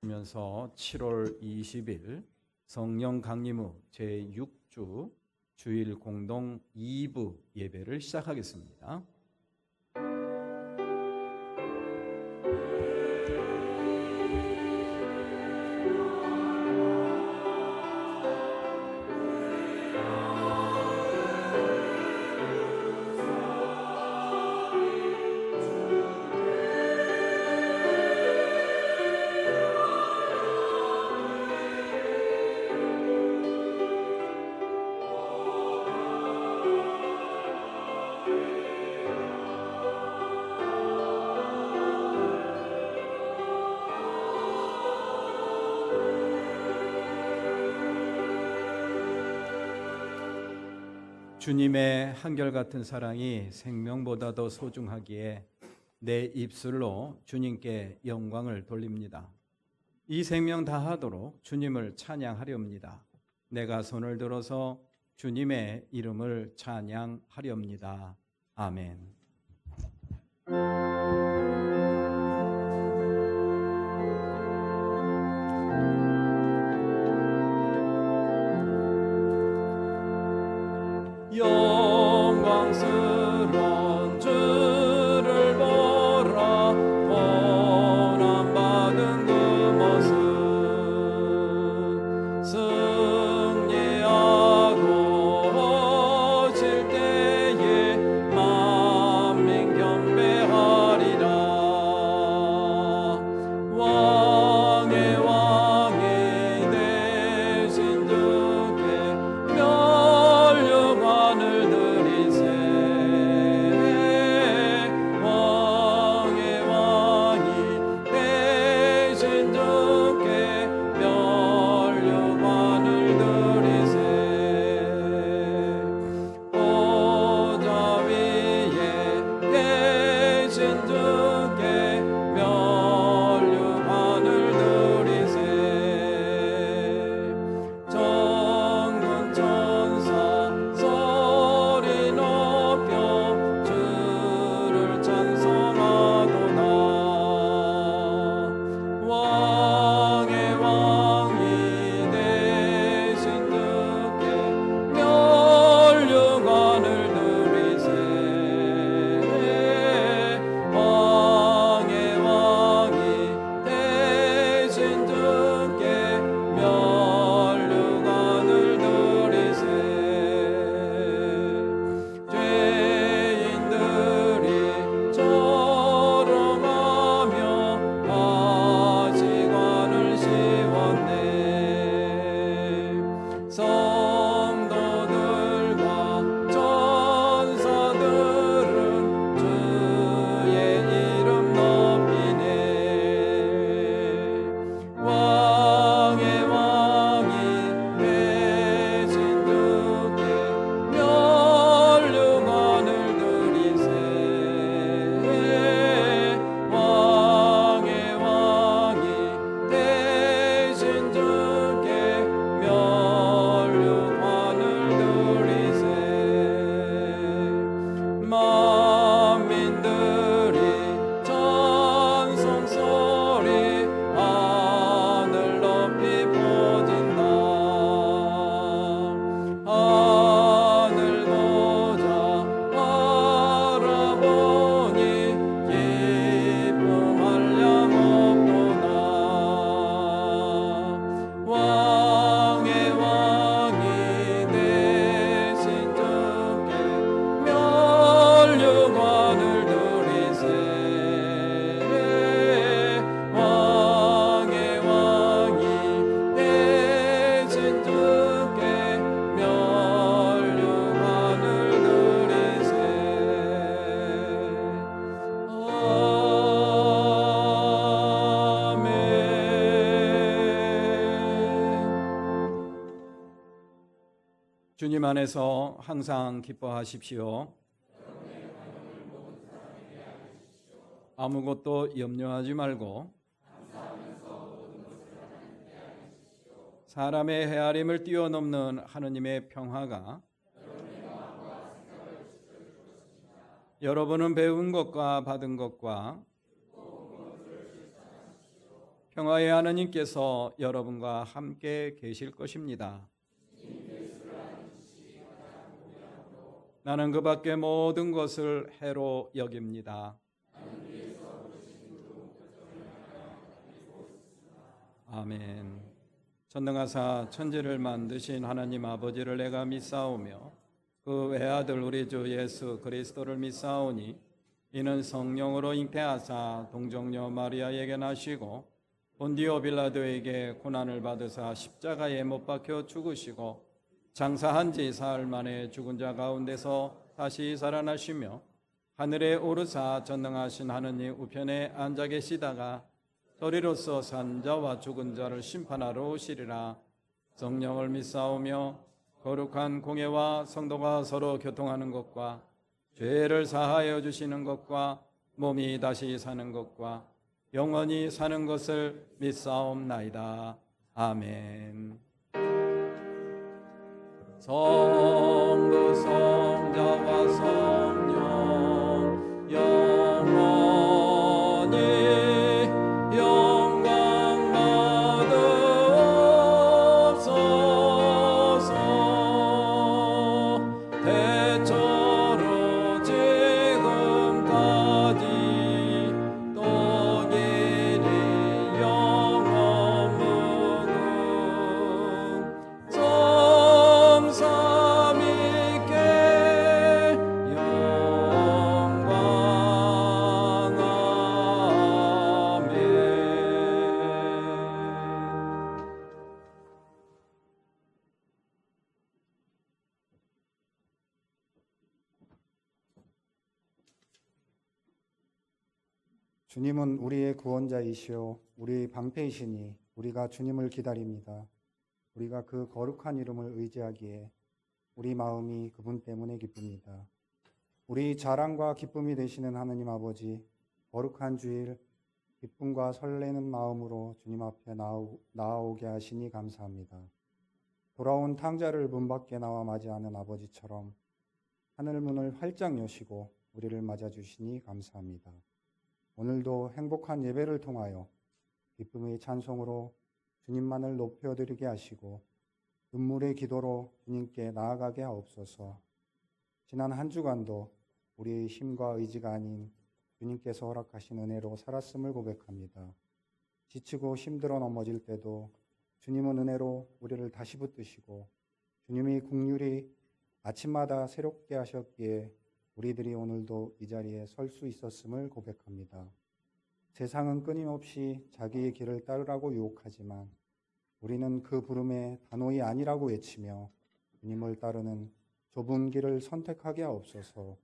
면서 7월 20일 성령 강림 후 제6주 주일 공동 2부 예배를 시작하겠습니다. 주님의 한결같은 사랑이 생명보다 더 소중하기에 내 입술로 주님께 영광을 돌립니다. 이 생명 다하도록 주님을 찬양하렵니다. 내가 손을 들어서 주님의 이름을 찬양하렵니다. 아멘. 영광스러운 주를 보라. 고난받은 그 모습 승리하고 오실 때에 만민 경배하리라. 왕의 왕이 되신 주께 멸류관을 드리세. 왕의 왕이 되신 주께 멸류관을 드리세. 보좌 위에 계신 주께 멸류관을 드리세. 전군 천사 소리 높여 주를 찬송하도다. 왕의 왕이 되신 주께 멸류관을 드리세. 왕의 왕이 되신 주께 멸류관을 드리세. 죄인들이 조롱하며 가시관을 씌웠네. 성도들과 천사들은 주의 이름 높이네. 왕의 왕이 되신 주께 멸류관을 드리세. 왕의 왕이 되신 주께 멸류관을 드리세. 만민들이 찬송소리 하늘 높이 퍼진다. 하늘 보자 바라보니 기쁨할 양 없도다. 왕의 왕이 되신 주께 멸류관을 드리세. 왕의 왕이 되신 주께 멸류관을 드리세. 아멘. 주님 안에서 항상 기뻐하십시오. 아무것도 염려하지 말고 사람의 헤아림을 뛰어넘는 하느님의 평화가 여러분은 배운 것과 받은 것과 평화의 하나님께서 여러분과 함께 계실 것입니다. 나는 그 밖의 모든 것을 해로 여깁니다. 아멘. 전능하사 천지를 만드신 하나님 아버지를 내가 믿사오며 그 외아들 우리 주 예수 그리스도를 믿사오니 이는 성령으로 잉태하사 동정녀 마리아에게 나시고 본디오 빌라도에게 고난을 받으사 십자가에 못 박혀 죽으시고 장사한 지 사흘 만에 죽은 자 가운데서 다시 살아나시며 하늘에 오르사 전능하신 하느님 우편에 앉아 계시다가 저리로서 산 자와 죽은 자를 심판하러 오시리라. 성령을 믿사오며 거룩한 공예와 성도가 서로 교통하는 것과 죄를 사하여 주시는 것과 몸이 다시 사는 것과 영원히 사는 것을 믿사옵나이다. 아멘. 성부 성자와 성령 영원히 영광 받으옵소서. 대처로 지금까지 또 길이 영원 무궁 섬삼위께 영광. 아멘. 주님은 우리의 구원자이시오 우리의 방패이시니 우리가 주님을 기다립니다. 우리가 그 거룩한 이름을 의지하기에 우리 마음이 그분 때문에 기쁩니다. 우리 자랑과 기쁨이 되시는 하느님 아버지, 거룩한 주일 기쁨과 설레는 마음으로 주님 앞에 나아오게 하시니 감사합니다. 돌아온 탕자를 문 밖에 나와 맞이하는 아버지처럼 하늘 문을 활짝 여시고 우리를 맞아주시니 감사합니다. 오늘도 행복한 예배를 통하여 기쁨의 찬송으로 주님만을 높여드리게 하시고 눈물의 기도로 주님께 나아가게 하옵소서. 지난 한 주간도 우리의 힘과 의지가 아닌 주님께서 허락하신 은혜로 살았음을 고백합니다. 지치고 힘들어 넘어질 때도 주님은 은혜로 우리를 다시 붙드시고 주님의 긍휼이 아침마다 새롭게 하셨기에 우리들이 오늘도 이 자리에 설 수 있었음을 고백합니다. 세상은 끊임없이 자기의 길을 따르라고 유혹하지만 우리는 그 부름에 단호히 아니라고 외치며 주님을 따르는 좁은 길을 선택하게 하옵소서.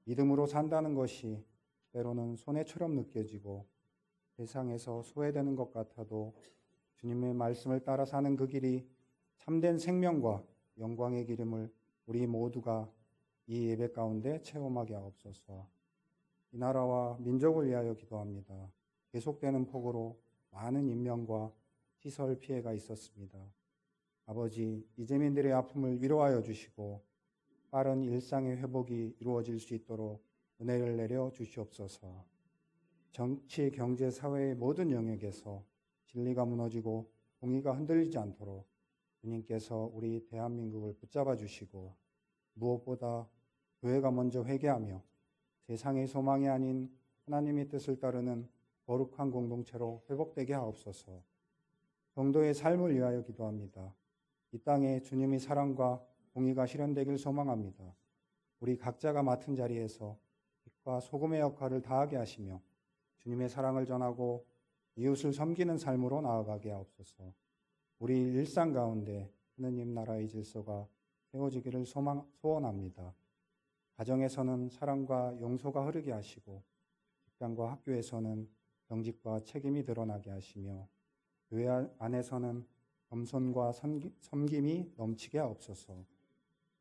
믿음으로 산다는 것이 때로는 손해처럼 느껴지고 세상에서 소외되는 것 같아도 주님의 말씀을 따라 사는 그 길이 참된 생명과 영광의 길임을 우리 모두가 이 예배 가운데 체험하게 하옵소서. 이 나라와 민족을 위하여 기도합니다. 계속되는 폭우로 많은 인명과 시설 피해가 있었습니다. 아버지, 이재민들의 아픔을 위로하여 주시고 빠른 일상의 회복이 이루어질 수 있도록 은혜를 내려 주시옵소서. 정치, 경제, 사회의 모든 영역에서 진리가 무너지고 공의가 흔들리지 않도록 주님께서 우리 대한민국을 붙잡아 주시고 무엇보다 교회가 먼저 회개하며 세상의 소망이 아닌 하나님의 뜻을 따르는 거룩한 공동체로 회복되게 하옵소서. 성도의 삶을 위하여 기도합니다. 이 땅에 주님의 사랑과 공의가 실현되길 소망합니다. 우리 각자가 맡은 자리에서 빛과 소금의 역할을 다하게 하시며 주님의 사랑을 전하고 이웃을 섬기는 삶으로 나아가게 하옵소서. 우리 일상 가운데 하느님 나라의 질서가 세워지기를 소원합니다. 가정에서는 사랑과 용서가 흐르게 하시고 직장과 학교에서는 정직과 책임이 드러나게 하시며 교회 안에서는 겸손과 섬김이 넘치게 하옵소서.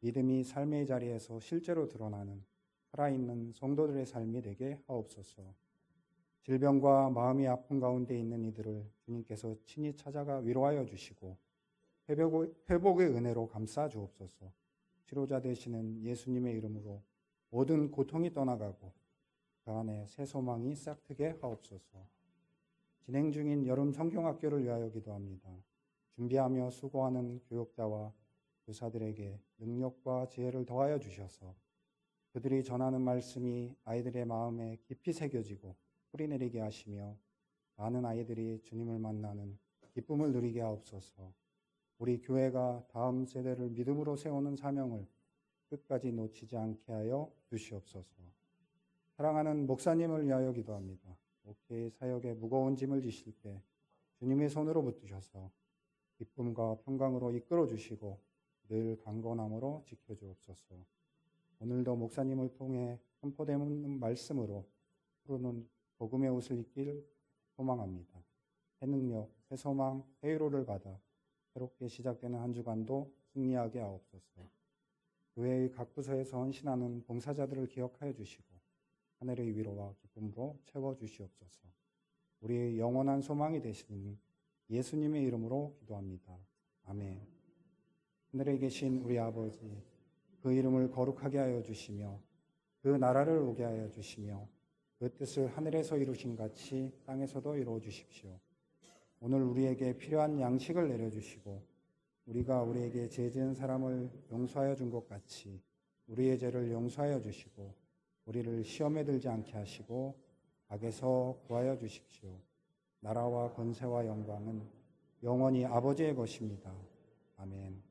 믿음이 삶의 자리에서 실제로 드러나는 살아있는 성도들의 삶이 되게 하옵소서. 질병과 마음이 아픈 가운데 있는 이들을 주님께서 친히 찾아가 위로하여 주시고 회복의 은혜로 감싸 주옵소서. 치료자 되시는 예수님의 이름으로 모든 고통이 떠나가고 그 안에 새 소망이 싹트게 하옵소서. 진행 중인 여름 성경학교를 위하여 기도합니다. 준비하며 수고하는 교육자와 교사들에게 능력과 지혜를 더하여 주셔서 그들이 전하는 말씀이 아이들의 마음에 깊이 새겨지고 뿌리내리게 하시며 많은 아이들이 주님을 만나는 기쁨을 누리게 하옵소서. 우리 교회가 다음 세대를 믿음으로 세우는 사명을 끝까지 놓치지 않게 하여 주시옵소서. 사랑하는 목사님을 위하여 기도합니다. 목회의 사역에 무거운 짐을 지실 때 주님의 손으로 붙드셔서 기쁨과 평강으로 이끌어 주시고 늘 강건함으로 지켜주옵소서. 오늘도 목사님을 통해 선포되는 말씀으로 푸르는 복음의 옷을 입길 소망합니다. 새 능력, 새 소망, 새 위로를 받아 새롭게 시작되는 한 주간도 승리하게 하옵소서. 교회의 각 부서에서 헌신하는 봉사자들을 기억하여 주시고 하늘의 위로와 기쁨으로 채워주시옵소서. 우리의 영원한 소망이 되시는 예수님의 이름으로 기도합니다. 아멘. 하늘에 계신 우리 아버지, 그 이름을 거룩하게 하여 주시며 그 나라를 오게 하여 주시며 그 뜻을 하늘에서 이루신 같이 땅에서도 이루어 주십시오. 오늘 우리에게 필요한 양식을 내려주시고 우리가 우리에게 죄 지은 사람을 용서하여 준 것 같이 우리의 죄를 용서하여 주시고 우리를 시험에 들지 않게 하시고 악에서 구하여 주십시오. 나라와 권세와 영광은 영원히 아버지의 것입니다. 아멘.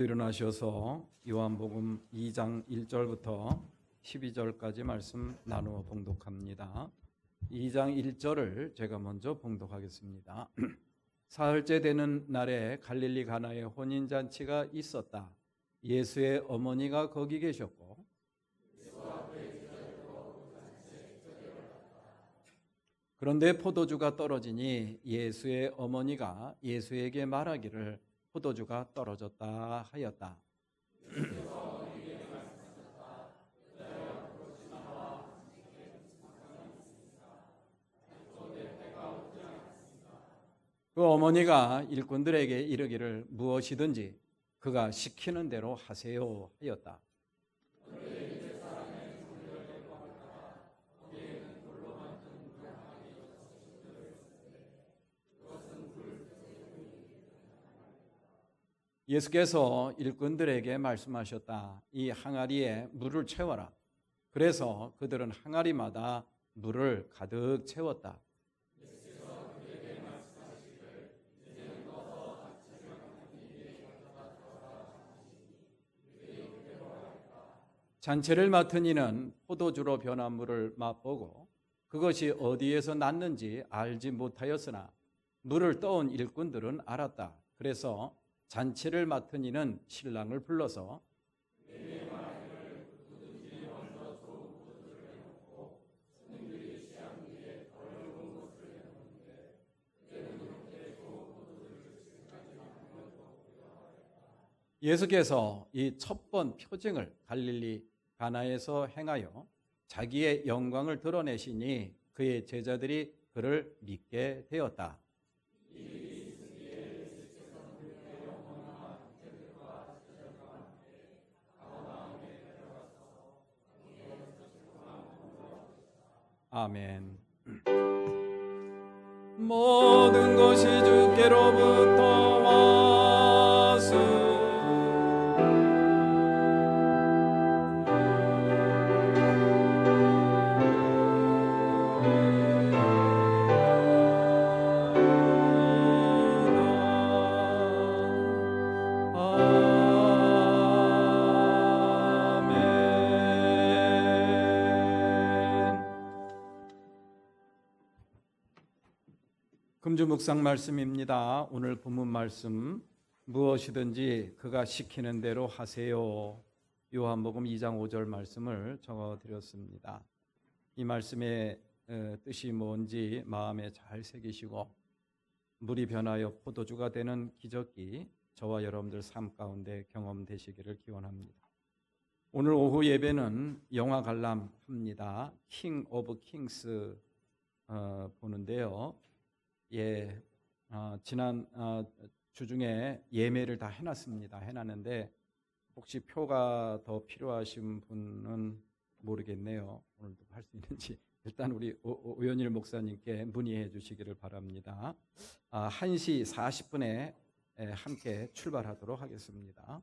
모두 일어나셔서 요한복음 2장 1절부터 12절까지 말씀 나누어 봉독합니다. 2장 1절을 제가 먼저 봉독하겠습니다. 사흘째 되는 날에 갈릴리 가나에 혼인잔치가 있었다. 예수의 어머니가 거기 계셨고 그런데 포도주가 떨어지니 예수의 어머니가 예수에게 말하기를 포도주가 떨어졌다 하였다. 그 어머니가 일꾼들에게 이르기를 무엇이든지 그가 시키는 대로 하세요 하였다. 예수께서 일꾼들에게 말씀하셨다. 이 항아리에 물을 채워라. 그래서 그들은 항아리마다 물을 가득 채웠다. 잔치를 맡은 이는 포도주로 변한 물을 맛보고 그것이 어디에서 났는지 알지 못하였으나 물을 떠온 일꾼들은 알았다. 그래서 잔치를 맡은 이는 신랑을 불러서 예수께서 이 첫 번 표징을 갈릴리 가나에서 행하여 자기의 영광을 드러내시니 그의 제자들이 그를 믿게 되었다. 아멘. 모든 것이 주께로부터 왔으 금주 묵상 말씀입니다. 오늘 본문 말씀 무엇이든지 그가 시키는 대로 하세요. 요한복음 2장 5절 말씀을 적어드렸습니다. 이 말씀의 뜻이 뭔지 마음에 잘 새기시고 물이 변하여 포도주가 되는 기적이 저와 여러분들 삶 가운데 경험되시기를 기원합니다. 오늘 오후 예배는 영화 관람합니다. 킹 오브 킹스 보는데요. 지난 주중에 예매를 다 해놨습니다. 해놨는데 혹시 표가 더 필요하신 분은 모르겠네요. 오늘도 할 수 있는지 일단 우리 오연일 목사님께 문의해 주시기를 바랍니다. 1시 40분에 함께 출발하도록 하겠습니다.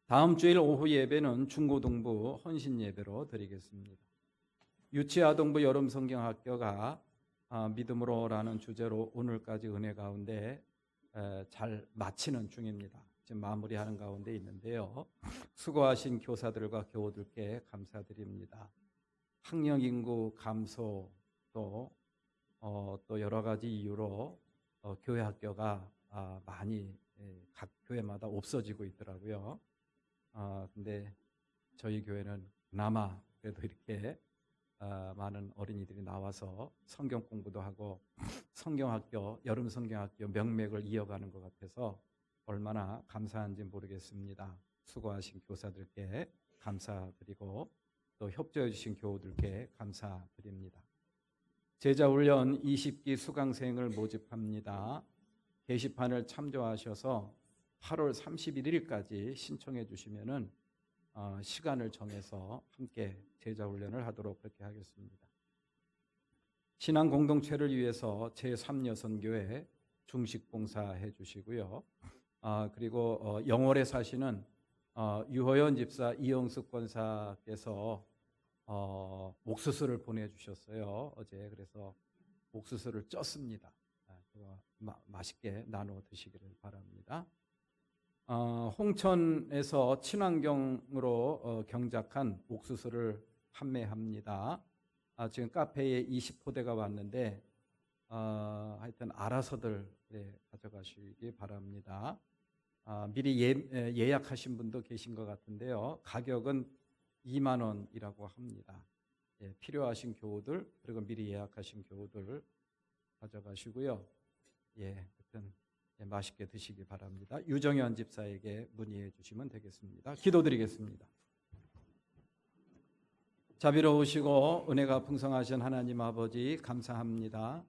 다음 주일 오후 예배는 중고등부 헌신 예배로 드리겠습니다. 유치아동부 여름성경학교가 믿음으로라는 주제로 오늘까지 은혜 가운데 잘 마치는 중입니다. 지금 마무리하는 가운데 있는데요. 수고하신 교사들과 교우들께 감사드립니다. 학령 인구 감소 또 여러 가지 이유로 교회 학교가 많이 각 교회마다 없어지고 있더라고요. 근데 저희 교회는 그나마 그래도 이렇게 많은 어린이들이 나와서 성경 공부도 하고 성경학교, 여름 성경학교 명맥을 이어가는 것 같아서 얼마나 감사한지 모르겠습니다. 수고하신 교사들께 감사드리고 또 협조해 주신 교우들께 감사드립니다. 제자훈련 20기 수강생을 모집합니다. 게시판을 참조하셔서 8월 31일까지 신청해 주시면은 시간을 정해서 함께 제자훈련을 하도록 그렇게 하겠습니다. 신앙 공동체를 위해서 제3여선교회 중식봉사해 주시고요. 그리고 영월에 사시는 유호연 집사 이영숙 권사께서 옥수수를 보내주셨어요. 어제 그래서 옥수수를 쪘습니다. 맛있게 나누어 드시기를 바랍니다. 홍천에서 친환경으로 경작한 옥수수를 판매합니다. 지금 카페에 20포대가 왔는데 하여튼 알아서들 가져가시기 바랍니다. 미리 예약하신 분도 계신 것 같은데요. 가격은 2만 원이라고 합니다. 필요하신 교우들 그리고 미리 예약하신 교우들 가져가시고요. 하여튼 맛있게 드시기 바랍니다. 유정현 집사에게 문의해 주시면 되겠습니다. 기도드리겠습니다. 자비로우시고 은혜가 풍성하신 하나님 아버지 감사합니다.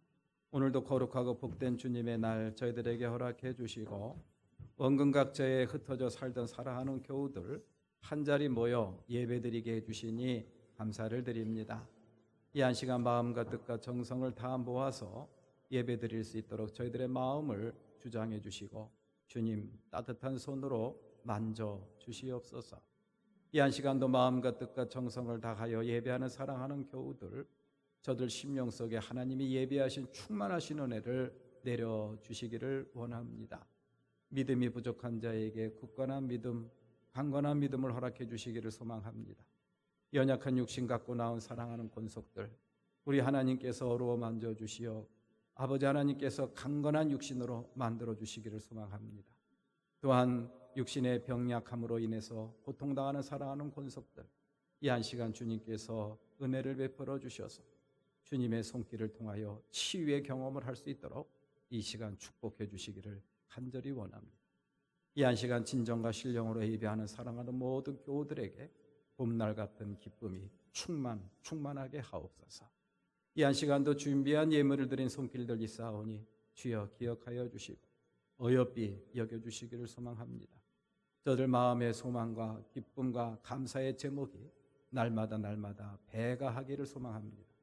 오늘도 거룩하고 복된 주님의 날 저희들에게 허락해 주시고 원근각자에 흩어져 살던 사랑하는 교우들 한자리 모여 예배드리게 해주시니 감사를 드립니다. 이 한 시간 마음과 뜻과 정성을 다 모아서 예배드릴 수 있도록 저희들의 마음을 주장해 주시고 주님 따뜻한 손으로 만져 주시옵소서. 이 한 시간도 마음과 뜻과 정성을 다하여 예배하는 사랑하는 교우들 저들 심령 속에 하나님이 예비하신 충만하신 은혜를 내려주시기를 원합니다. 믿음이 부족한 자에게 굳건한 믿음, 강건한 믿음을 허락해 주시기를 소망합니다. 연약한 육신 갖고 나온 사랑하는 권속들 우리 하나님께서 어루어 만져주시어 아버지 하나님께서 강건한 육신으로 만들어 주시기를 소망합니다. 또한 육신의 병약함으로 인해서 고통당하는 사랑하는 권속들 이 한 시간 주님께서 은혜를 베풀어 주셔서 주님의 손길을 통하여 치유의 경험을 할 수 있도록 이 시간 축복해 주시기를 간절히 원합니다. 이 한 시간 진정과 신령으로 예배하는 사랑하는 모든 교우들에게 봄날 같은 기쁨이 충만하게 하옵소서. 이 한 시간도 준비한 예물을 드린 손길들 있사오니 주여 기억하여 주시고 어여삐 여겨주시기를 소망합니다. 저들 마음의 소망과 기쁨과 감사의 제목이 날마다 배가 하기를 소망합니다.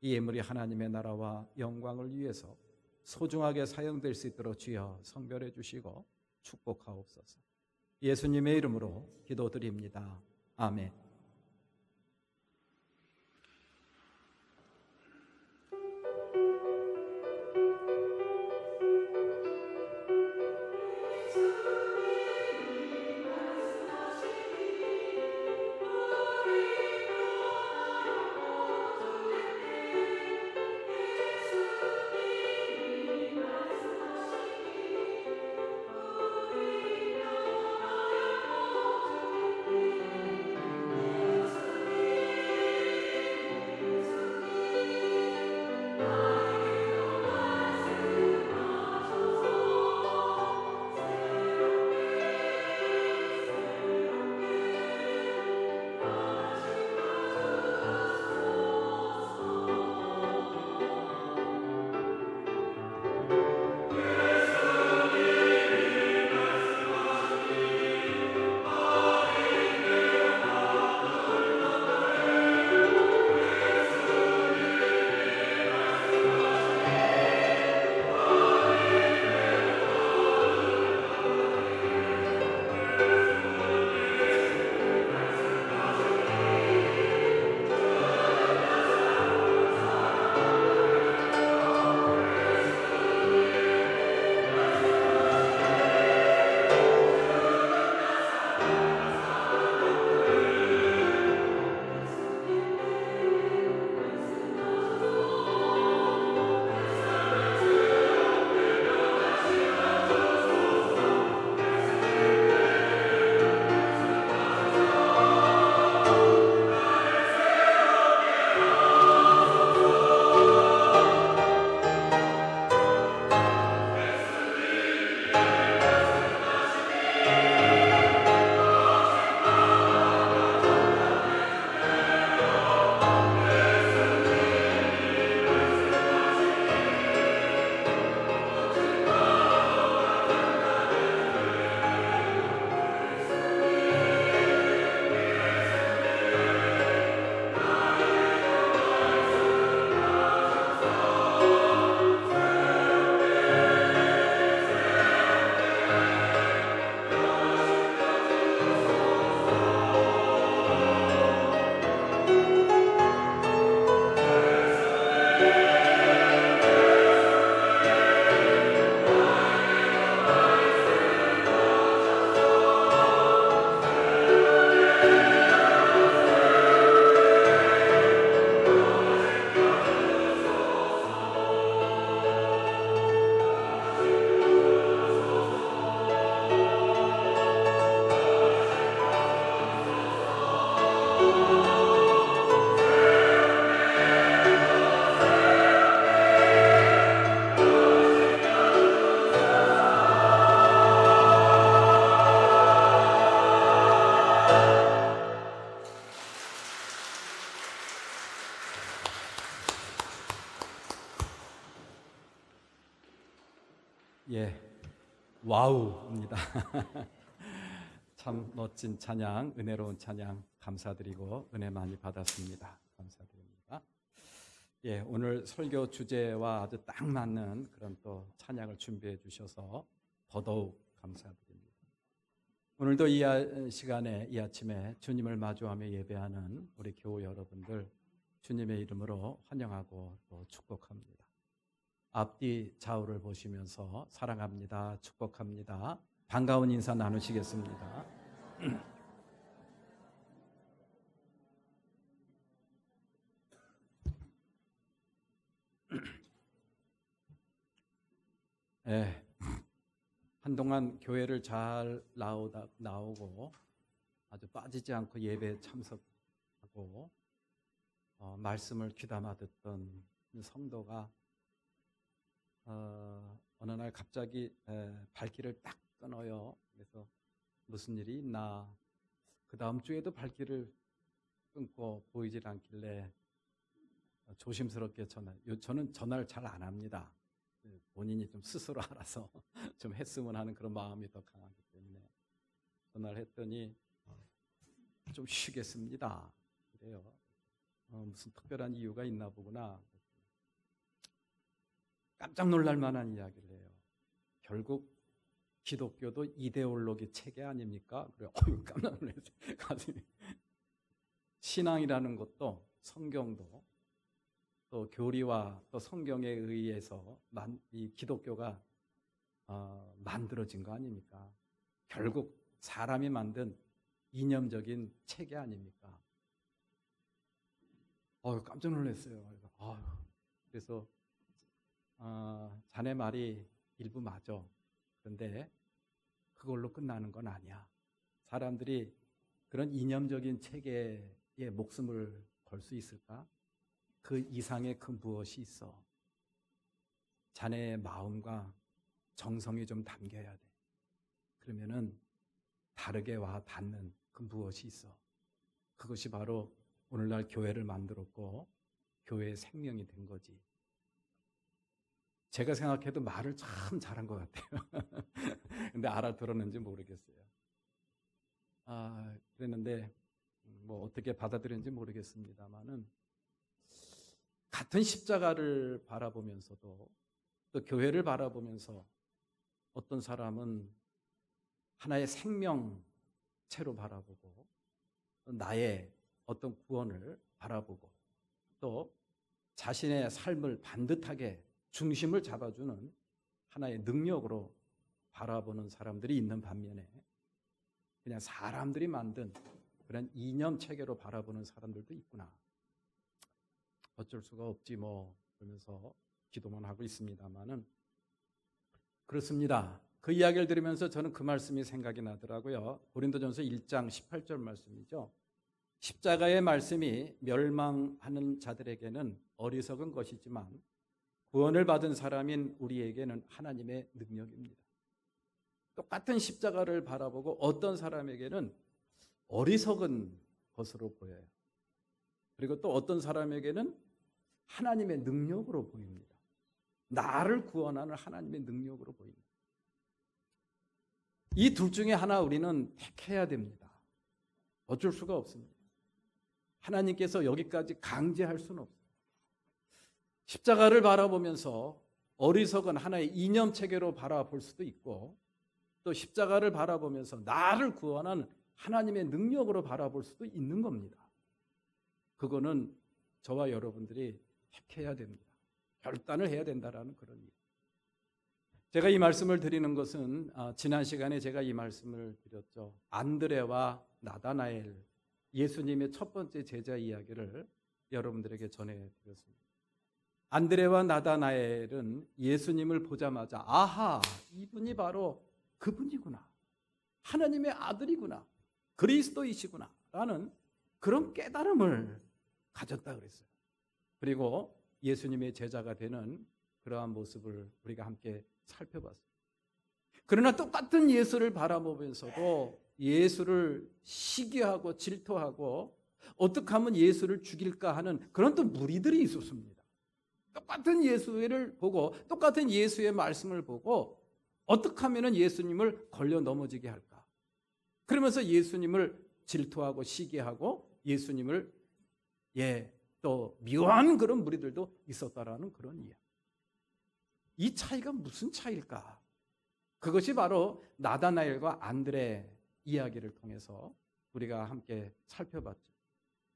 이 예물이 하나님의 나라와 영광을 위해서 소중하게 사용될 수 있도록 주여 성별해 주시고 축복하옵소서. 예수님의 이름으로 기도드립니다. 아멘. 예, 와우입니다. 참 멋진 찬양, 은혜로운 찬양 감사드리고 은혜 많이 받았습니다. 감사드립니다. 예, 오늘 설교 주제와 아주 딱 맞는 그런 또 찬양을 준비해 주셔서 더더욱 감사드립니다. 오늘도 이 시간에, 이 아침에 주님을 마주하며 예배하는 우리 교우 여러분들 주님의 이름으로 환영하고 또 축복합니다. 앞뒤 좌우를 보시면서 사랑합니다, 축복합니다, 반가운 인사 나누시겠습니다. 네, 한동안 교회를 잘 나오고 아주 빠지지 않고 예배에 참석하고 말씀을 귀담아 듣던 성도가 어느 날 갑자기 발길을 딱 끊어요. 그래서 무슨 일이 있나, 그 다음 주에도 발길을 끊고 보이질 않길래 조심스럽게 저는 전화를 잘 안 합니다. 본인이 좀 스스로 알아서 좀 했으면 하는 그런 마음이 더 강하기 때문에 전화를 했더니 좀 쉬겠습니다. 그래요. 무슨 특별한 이유가 있나 보구나. 깜짝 놀랄 만한 이야기를 해요. 결국 기독교도 이데올로기 체계 아닙니까? 그래요. 깜짝 놀랐어요. 가슴이. 신앙이라는 것도 성경도 또 교리와 또 성경에 의해서 이 기독교가 만들어진 거 아닙니까? 결국 사람이 만든 이념적인 체계 아닙니까? 깜짝 놀랐어요. 그래서 자네 말이 일부 맞아. 그런데 그걸로 끝나는 건 아니야. 사람들이 그런 이념적인 체계에 목숨을 걸 수 있을까? 그 이상의 그 무엇이 있어. 자네의 마음과 정성이 좀 담겨야 돼. 그러면은 다르게 와 닿는 그 무엇이 있어. 그것이 바로 오늘날 교회를 만들었고 교회의 생명이 된 거지. 제가 생각해도 말을 참 잘한 것 같아요. 근데 알아들었는지 모르겠어요. 그랬는데 뭐 어떻게 받아들였는지 모르겠습니다만은 같은 십자가를 바라보면서도 또 교회를 바라보면서 어떤 사람은 하나의 생명체로 바라보고 나의 어떤 구원을 바라보고 또 자신의 삶을 반듯하게 중심을 잡아주는 하나의 능력으로 바라보는 사람들이 있는 반면에 그냥 사람들이 만든 그런 이념 체계로 바라보는 사람들도 있구나. 어쩔 수가 없지 뭐 그러면서 기도만 하고 있습니다만은 그렇습니다. 그 이야기를 들으면서 저는 그 말씀이 생각이 나더라고요. 고린도전서 1장 18절 말씀이죠. 십자가의 말씀이 멸망하는 자들에게는 어리석은 것이지만 구원을 받은 사람인 우리에게는 하나님의 능력입니다. 똑같은 십자가를 바라보고 어떤 사람에게는 어리석은 것으로 보여요. 그리고 또 어떤 사람에게는 하나님의 능력으로 보입니다. 나를 구원하는 하나님의 능력으로 보입니다. 이 둘 중에 하나 우리는 택해야 됩니다. 어쩔 수가 없습니다. 하나님께서 여기까지 강제할 수는 없어요. 십자가를 바라보면서 어리석은 하나의 이념 체계로 바라볼 수도 있고 또 십자가를 바라보면서 나를 구원하는 하나님의 능력으로 바라볼 수도 있는 겁니다. 그거는 저와 여러분들이 택해야 됩니다. 결단을 해야 된다라는 그런 이유. 제가 이 말씀을 드리는 것은 지난 시간에 제가 이 말씀을 드렸죠. 안드레와 나다나엘, 예수님의 첫 번째 제자 이야기를 여러분들에게 전해드렸습니다. 안드레와 나다나엘은 예수님을 보자마자 아하, 이분이 바로 그분이구나. 하나님의 아들이구나. 그리스도이시구나. 라는 그런 깨달음을 가졌다 그랬어요. 그리고 예수님의 제자가 되는 그러한 모습을 우리가 함께 살펴봤어요. 그러나 똑같은 예수를 바라보면서도 예수를 시기하고 질투하고 어떻게 하면 예수를 죽일까 하는 그런 또 무리들이 있었습니다. 똑같은 예수를 보고 똑같은 예수의 말씀을 보고 어떻게 하면 예수님을 걸려 넘어지게 할까? 그러면서 예수님을 질투하고 시기하고 예수님을 또 미워하는 그런 무리들도 있었다라는 그런 이야기. 이 차이가 무슨 차이일까? 그것이 바로 나다나엘과 안드레 이야기를 통해서 우리가 함께 살펴봤죠.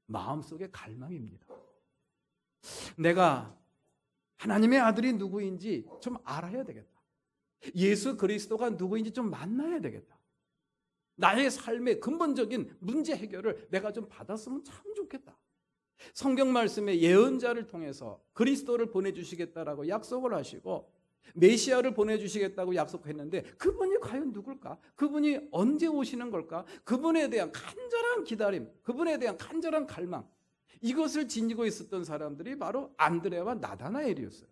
마음속의 갈망입니다. 내가 하나님의 아들이 누구인지 좀 알아야 되겠다. 예수 그리스도가 누구인지 좀 만나야 되겠다. 나의 삶의 근본적인 문제 해결을 내가 좀 받았으면 참 좋겠다. 성경 말씀의 예언자를 통해서 그리스도를 보내주시겠다라고 약속을 하시고 메시아를 보내주시겠다고 약속했는데 그분이 과연 누굴까? 그분이 언제 오시는 걸까? 그분에 대한 간절한 기다림, 그분에 대한 간절한 갈망, 이것을 지니고 있었던 사람들이 바로 안드레와 나다나엘이었어요.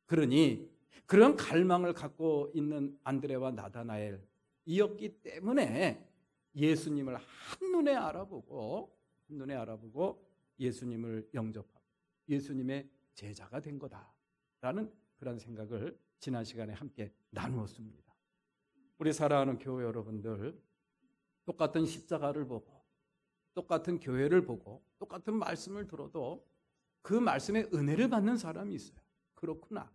그러니 그런 갈망을 갖고 있는 안드레와 나다나엘이었기 때문에 예수님을 한눈에 알아보고 예수님을 영접하고 예수님의 제자가 된 거다라는 그런 생각을 지난 시간에 함께 나누었습니다. 우리 사랑하는 교회 여러분들, 똑같은 십자가를 보고 똑같은 교회를 보고 똑같은 말씀을 들어도 그 말씀에 은혜를 받는 사람이 있어요. 그렇구나.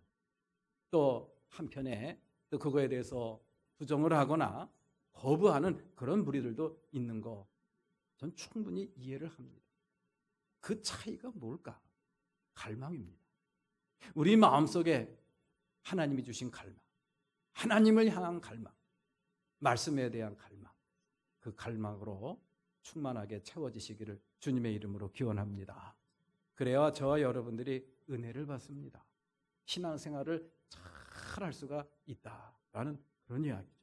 또 한편에 또 그거에 대해서 부정을 하거나 거부하는 그런 무리들도 있는 거 전 충분히 이해를 합니다. 그 차이가 뭘까? 갈망입니다. 우리 마음속에 하나님이 주신 갈망, 하나님을 향한 갈망, 말씀에 대한 갈망, 그 갈망으로 충만하게 채워지시기를 주님의 이름으로 기원합니다. 그래야 저와 여러분들이 은혜를 받습니다. 신앙생활을 잘 할 수가 있다라는 그런 이야기죠.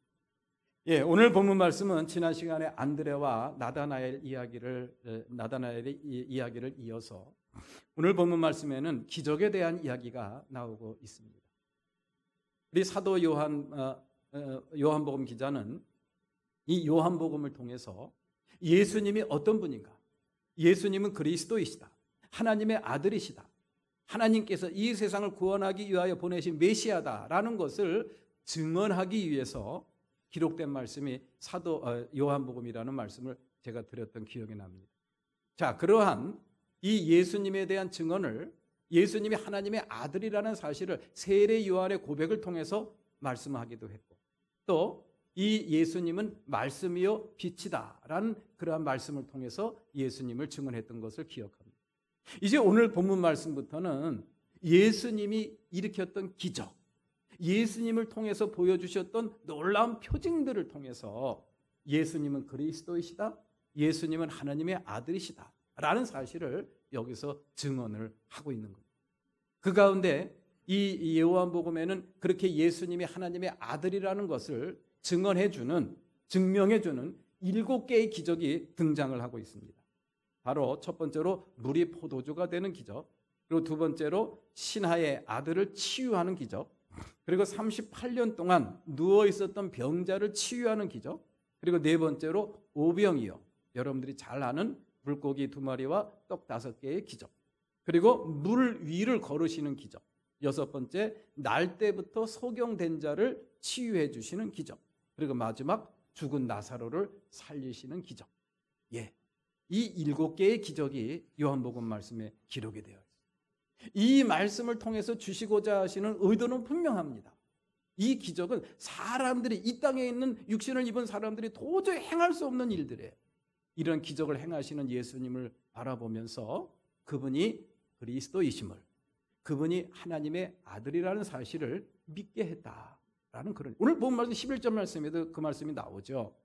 오늘 본문 말씀은 지난 시간에 안드레와 나다나엘의 이야기를 이어서 오늘 본문 말씀에는 기적에 대한 이야기가 나오고 있습니다. 우리 사도 요한복음 기자는 이 요한복음을 통해서 예수님이 어떤 분인가? 예수님은 그리스도이시다. 하나님의 아들이시다. 하나님께서 이 세상을 구원하기 위하여 보내신 메시아다라는 것을 증언하기 위해서 기록된 말씀이 사도 요한복음이라는 말씀을 제가 드렸던 기억이 납니다. 자, 그러한 이 예수님에 대한 증언을 예수님이 하나님의 아들이라는 사실을 세례 요한의 고백을 통해서 말씀하기도 했고 또 이 예수님은 말씀이요 빛이다라는 그러한 말씀을 통해서 예수님을 증언했던 것을 기억합니다. 이제 오늘 본문 말씀부터는 예수님이 일으켰던 기적, 예수님을 통해서 보여주셨던 놀라운 표징들을 통해서 예수님은 그리스도이시다, 예수님은 하나님의 아들이시다 라는 사실을 여기서 증언을 하고 있는 겁니다. 그 가운데 이 요한복음에는 그렇게 예수님이 하나님의 아들이라는 것을 증언해주는, 증명해주는 7개의 기적이 등장을 하고 있습니다. 바로 첫 번째로 물이 포도주가 되는 기적, 그리고 두 번째로 신하의 아들을 치유하는 기적, 그리고 38년 동안 누워 있었던 병자를 치유하는 기적, 그리고 네 번째로 오병이어, 여러분들이 잘 아는 물고기 2마리와 떡 5개의 기적, 그리고 물 위를 걸으시는 기적, 여섯 번째 날 때부터 소경된 자를 치유해 주시는 기적, 그리고 마지막 죽은 나사로를 살리시는 기적. 이 7개의 기적이 요한복음 말씀에 기록이 되어 있습니다. 이 말씀을 통해서 주시고자 하시는 의도는 분명합니다. 이 기적은 사람들이, 이 땅에 있는 육신을 입은 사람들이 도저히 행할 수 없는 일들이에요. 이런 기적을 행하시는 예수님을 바라보면서 그분이 그리스도이심을, 그분이 하나님의 아들이라는 사실을 믿게 했다라는 그런, 오늘 본 말씀 11절 말씀에도 그 말씀이 나오죠.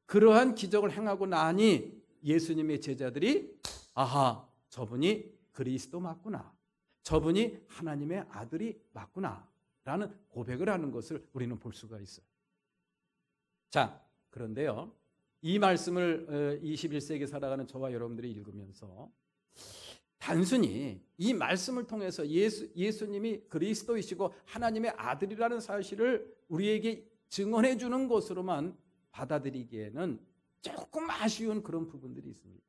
그러한 기적을 행하고 나니 예수님의 제자들이 아하, 저분이 그리스도 맞구나, 저분이 하나님의 아들이 맞구나 라는 고백을 하는 것을 우리는 볼 수가 있어요. 자, 그런데요, 이 말씀을 21세기 살아가는 저와 여러분들이 읽으면서 단순히 이 말씀을 통해서 예수님이 그리스도이시고 하나님의 아들이라는 사실을 우리에게 증언해 주는 것으로만 받아들이기에는 조금 아쉬운 그런 부분들이 있습니다.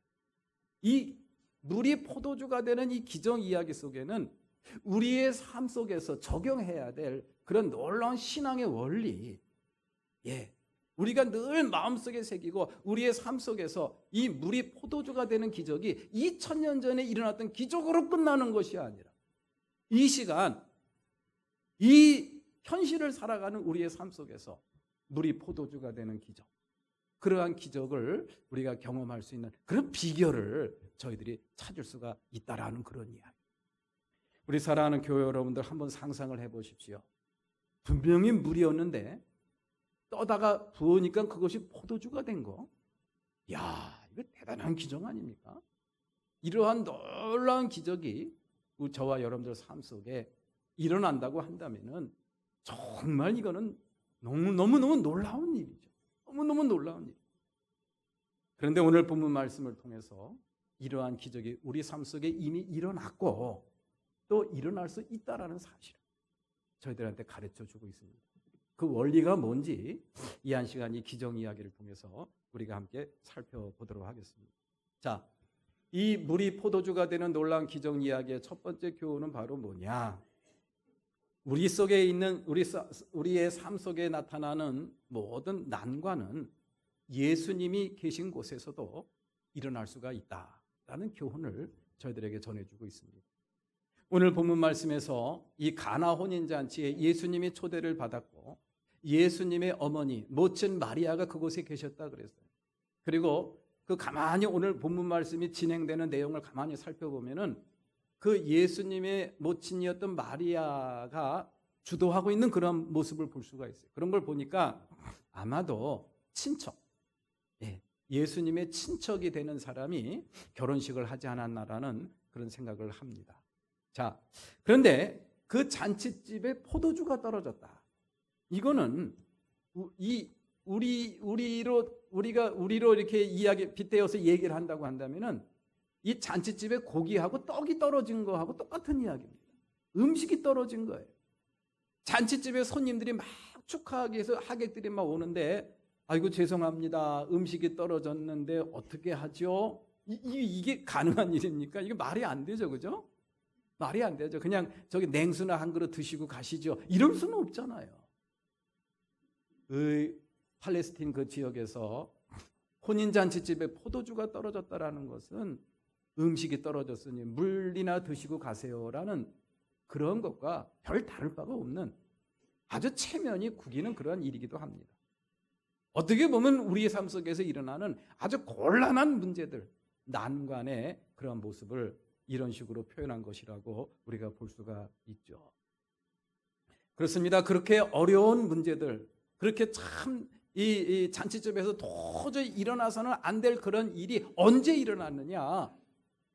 이 물이 포도주가 되는 이 기적 이야기 속에는 우리의 삶 속에서 적용해야 될 그런 놀라운 신앙의 원리, 우리가 늘 마음속에 새기고 우리의 삶 속에서 이 물이 포도주가 되는 기적이 2000년 전에 일어났던 기적으로 끝나는 것이 아니라 이 시간, 이 현실을 살아가는 우리의 삶 속에서 물이 포도주가 되는 기적, 그러한 기적을 우리가 경험할 수 있는 그런 비결을 저희들이 찾을 수가 있다라는 그런 이야기. 우리 사랑하는 교회 여러분들 한번 상상을 해보십시오. 분명히 물이었는데 떠다가 부으니까 그것이 포도주가 된 거. 이야, 이거 대단한 기적 아닙니까? 이러한 놀라운 기적이 저와 여러분들 삶 속에 일어난다고 한다면은 정말 이거는 너무너무 놀라운 일이죠. 너무너무 놀라운 일. 그런데 오늘 본문 말씀을 통해서 이러한 기적이 우리 삶 속에 이미 일어났고 또 일어날 수 있다라는 사실을 저희들한테 가르쳐 주고 있습니다. 그 원리가 뭔지 이 한 시간 이 기적 이야기를 통해서 우리가 함께 살펴보도록 하겠습니다. 자, 이 물이 포도주가 되는 놀라운 기적 이야기의 첫 번째 교훈은 바로 뭐냐? 우리 속에 있는 우리의 삶 속에 나타나는 모든 난관은 예수님이 계신 곳에서도 일어날 수가 있다라는 교훈을 저희들에게 전해주고 있습니다. 오늘 본문 말씀에서 이 가나 혼인잔치에 예수님이 초대를 받았고 예수님의 어머니 모친 마리아가 그곳에 계셨다 그랬어요. 그리고 그 가만히 오늘 본문 말씀이 진행되는 내용을 가만히 살펴보면은 그 예수님의 모친이었던 마리아가 주도하고 있는 그런 모습을 볼 수가 있어요. 그런 걸 보니까 아마도 친척, 예수님의 친척이 되는 사람이 결혼식을 하지 않았나라는 그런 생각을 합니다. 자, 그런데 그 잔치집에 포도주가 떨어졌다. 이거는 우리로 이렇게 이야기 빗대어서 얘기를 한다고 한다면은 이 잔치집에 고기하고 떡이 떨어진 거하고 똑같은 이야기입니다. 음식이 떨어진 거예요. 잔치집에 손님들이 막 축하하기 위해서 하객들이 막 오는데 아이고 죄송합니다. 음식이 떨어졌는데 어떻게 하죠? 이게 가능한 일입니까? 이게 말이 안 되죠, 그죠? 말이 안 되죠. 그냥 저기 냉수나 한 그릇 드시고 가시죠. 이럴 수는 없잖아요. 팔레스틴 그 지역에서 혼인잔치집에 포도주가 떨어졌다라는 것은 음식이 떨어졌으니 물이나 드시고 가세요라는 그런 것과 별 다를 바가 없는 아주 체면이 구기는 그러한 일이기도 합니다. 어떻게 보면 우리의 삶 속에서 일어나는 아주 곤란한 문제들, 난관의 그런 모습을 이런 식으로 표현한 것이라고 우리가 볼 수가 있죠. 그렇습니다. 그렇게 어려운 문제들, 그렇게 참 이 잔치집에서 도저히 일어나서는 안 될 그런 일이 언제 일어났느냐?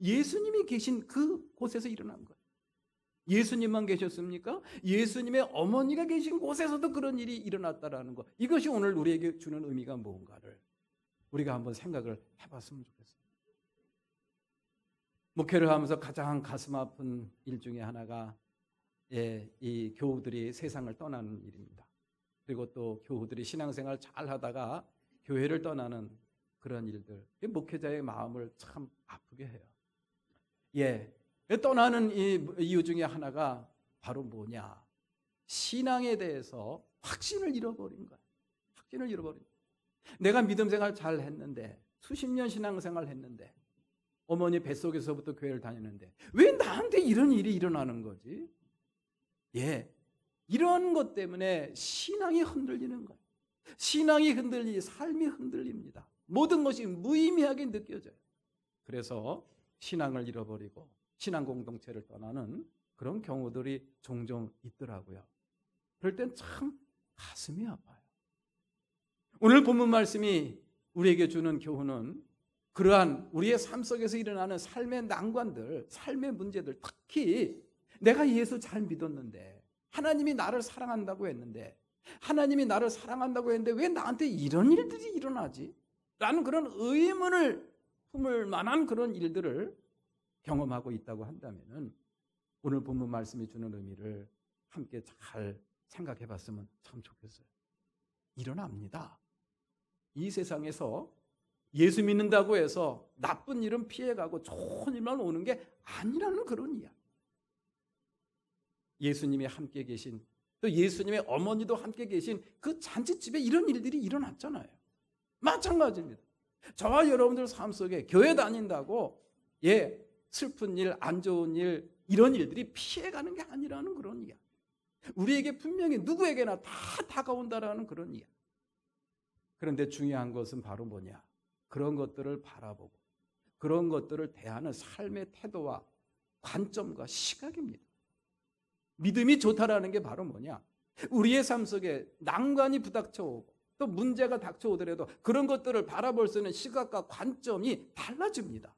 예수님이 계신 그 곳에서 일어난 거예요. 예수님만 계셨습니까? 예수님의 어머니가 계신 곳에서도 그런 일이 일어났다라는 것. 이것이 오늘 우리에게 주는 의미가 뭔가를 우리가 한번 생각을 해봤으면 좋겠습니다. 목회를 하면서 가장 가슴 아픈 일 중에 하나가 이 교우들이 세상을 떠나는 일입니다. 그리고 또 교우들이 신앙생활 잘 하다가 교회를 떠나는 그런 일들. 목회자의 마음을 참 아프게 해요. 떠나는 이유 중에 하나가 바로 뭐냐? 신앙에 대해서 확신을 잃어버린 거예요. 확신을 잃어버린 거예요. 내가 믿음 생활 잘 했는데 수십 년 신앙생활 했는데 어머니 뱃속에서부터 교회를 다녔는데 왜 나한테 이런 일이 일어나는 거지? 이런 것 때문에 신앙이 흔들리는 거예요. 신앙이 흔들리니 삶이 흔들립니다. 모든 것이 무의미하게 느껴져요. 그래서 신앙을 잃어버리고 신앙 공동체를 떠나는 그런 경우들이 종종 있더라고요. 그럴 땐 참 가슴이 아파요. 오늘 본문 말씀이 우리에게 주는 교훈은 그러한 우리의 삶 속에서 일어나는 삶의 난관들, 삶의 문제들, 특히 내가 예수 잘 믿었는데 하나님이 나를 사랑한다고 했는데 왜 나한테 이런 일들이 일어나지? 라는 그런 의문을 품을 만한 그런 일들을 경험하고 있다고 한다면 오늘 본문 말씀이 주는 의미를 함께 잘 생각해 봤으면 참 좋겠어요. 일어납니다. 이 세상에서 예수 믿는다고 해서 나쁜 일은 피해가고 좋은 일만 오는 게 아니라는 그런 이야기. 예수님이 함께 계신 또 예수님의 어머니도 함께 계신 그 잔치집에 이런 일들이 일어났잖아요. 마찬가지입니다. 저와 여러분들 삶 속에 교회 다닌다고 슬픈 일, 안 좋은 일, 이런 일들이 피해가는 게 아니라는 그런 이야기. 우리에게 분명히 누구에게나 다 다가온다라는 그런 이야기. 그런데 중요한 것은 바로 뭐냐? 그런 것들을 바라보고 그런 것들을 대하는 삶의 태도와 관점과 시각입니다. 믿음이 좋다라는 게 바로 뭐냐? 우리의 삶 속에 난관이 부닥쳐오고 또 문제가 닥쳐오더라도 그런 것들을 바라볼 수 있는 시각과 관점이 달라집니다.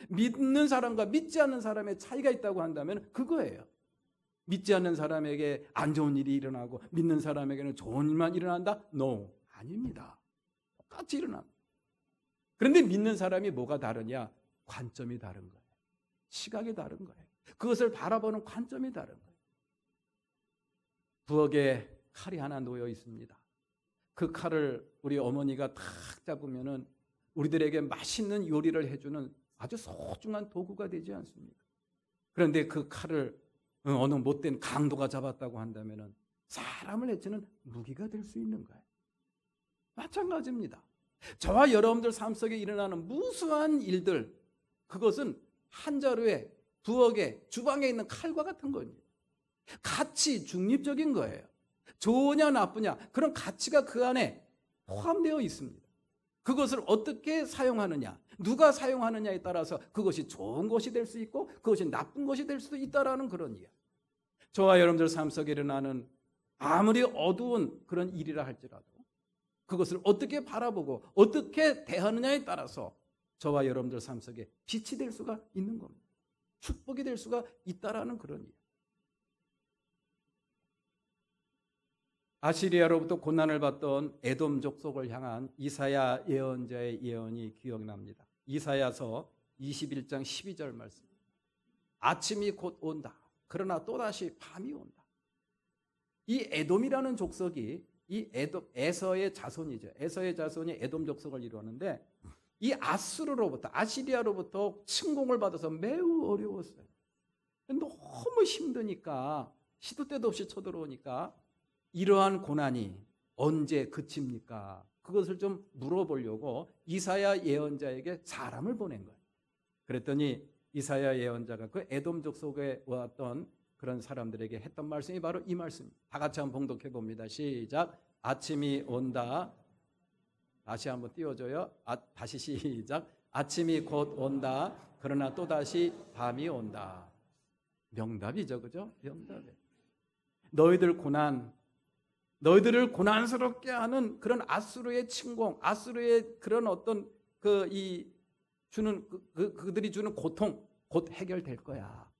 믿는 사람과 믿지 않는 사람의 차이가 있다고 한다면 그거예요. 믿지 않는 사람에게 안 좋은 일이 일어나고 믿는 사람에게는 좋은 일만 일어난다? No, 아닙니다. 똑같이 일어납니다. 그런데 믿는 사람이 뭐가 다르냐? 관점이 다른 거예요. 시각이 다른 거예요. 그것을 바라보는 관점이 다른 거예요. 부엌에 칼이 하나 놓여 있습니다. 그 칼을 우리 어머니가 탁 잡으면은 우리들에게 맛있는 요리를 해주는 아주 소중한 도구가 되지 않습니까? 그런데 그 칼을 어느 못된 강도가 잡았다고 한다면은 사람을 해치는 무기가 될 수 있는 거예요. 마찬가지입니다. 저와 여러분들 삶 속에 일어나는 무수한 일들, 그것은 한 자루에 부엌에 주방에 있는 칼과 같은 겁니다. 가치 중립적인 거예요. 좋으냐 나쁘냐 그런 가치가 그 안에 포함되어 있습니다. 그것을 어떻게 사용하느냐, 누가 사용하느냐에 따라서 그것이 좋은 것이 될 수 있고 그것이 나쁜 것이 될 수도 있다라는 그런 이야기. 저와 여러분들 삶 속에 일어나는 아무리 어두운 그런 일이라 할지라도 그것을 어떻게 바라보고 어떻게 대하느냐에 따라서 저와 여러분들 삶 속에 빛이 될 수가 있는 겁니다. 축복이 될 수가 있다라는 그런 이야기. 아시리아로부터 고난을 받던 에돔 족속을 향한 이사야 예언자의 예언이 기억납니다. 이사야서 21장 12절 말씀. 아침이 곧 온다. 그러나 또다시 밤이 온다. 이 에돔이라는 족속이 이 에서의 자손이죠. 에서의 자손이 에돔 족속을 이루었는데 이 아시리아로부터 침공을 받아서 매우 어려웠어요. 너무 힘드니까 시도 때도 없이 쳐들어오니까 이러한 고난이 언제 그칩니까? 그것을 좀 물어보려고 이사야 예언자에게 사람을 보낸 거예요. 그랬더니 이사야 예언자가 그 에돔 족속에 왔던 그런 사람들에게 했던 말씀이 바로 이 말씀입니다. 다 같이 한번 봉독해 봅니다. 시작. 아침이 온다. 다시 한번 띄워줘요. 다시 시작. 아침이 곧 온다. 그러나 또다시 밤이 온다. 명답이죠, 그죠? 명답이에요. 너희들을 고난스럽게 하는 그런 아수르의 침공, 아수르의 그런 어떤 그들이 주는 고통 곧 해결될 거야.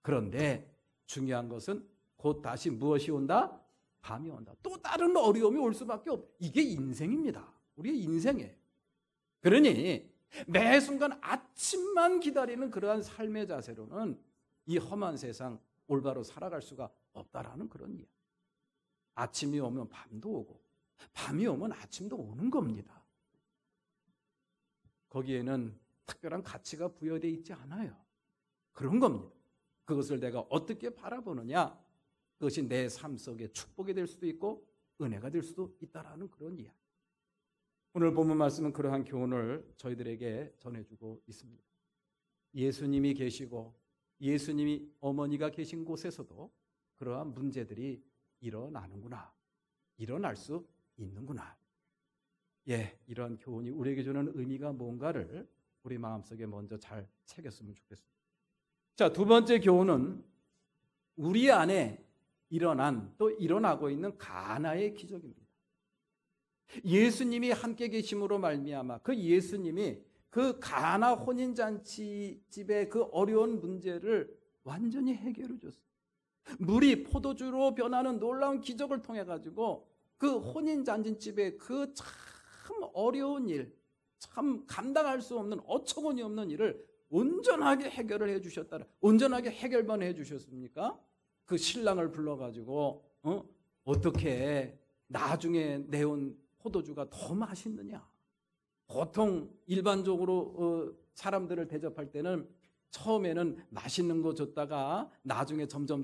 그런데 중요한 것은 곧 다시 무엇이 온다? 밤이 온다. 또 다른 어려움이 올 수밖에 없다. 이게 인생입니다. 우리의 인생이에요. 그러니 매 순간 아침만 기다리는 그러한 삶의 자세로는 이 험한 세상 올바로 살아갈 수가 없다라는 그런 이야기. 아침이 오면 밤도 오고 밤이 오면 아침도 오는 겁니다. 거기에는 특별한 가치가 부여되어 있지 않아요. 그런 겁니다. 그것을 내가 어떻게 바라보느냐, 그것이 내 삶 속에 축복이 될 수도 있고 은혜가 될 수도 있다라는 그런 이야기. 오늘 본문 말씀은 그러한 교훈을 저희들에게 전해주고 있습니다. 예수님이 계시고 예수님이 어머니가 계신 곳에서도 그러한 문제들이 일어나는구나, 일어날 수 있는구나. 이런 교훈이 우리에게 주는 의미가 뭔가를 우리 마음속에 먼저 잘 새겼으면 좋겠습니다. 자, 두 번째 교훈은 우리 안에 일어난 또 일어나고 있는 가나의 기적입니다. 예수님이 함께 계심으로 말미암아 그 예수님이 그 가나 혼인잔치 집의 그 어려운 문제를 완전히 해결해 줬어요. 물이 포도주로 변하는 놀라운 기적을 통해 가지고 그 혼인잔치집의 그 참 어려운 일, 참 감당할 수 없는 어처구니 없는 일을 온전하게 해결을 해 주셨다. 온전하게 해결만 해 주셨습니까? 그 신랑을 불러 가지고 어떻게 나중에 내온 포도주가 더 맛있느냐? 보통 일반적으로 사람들을 대접할 때는 처음에는 맛있는 거 줬다가 나중에 점점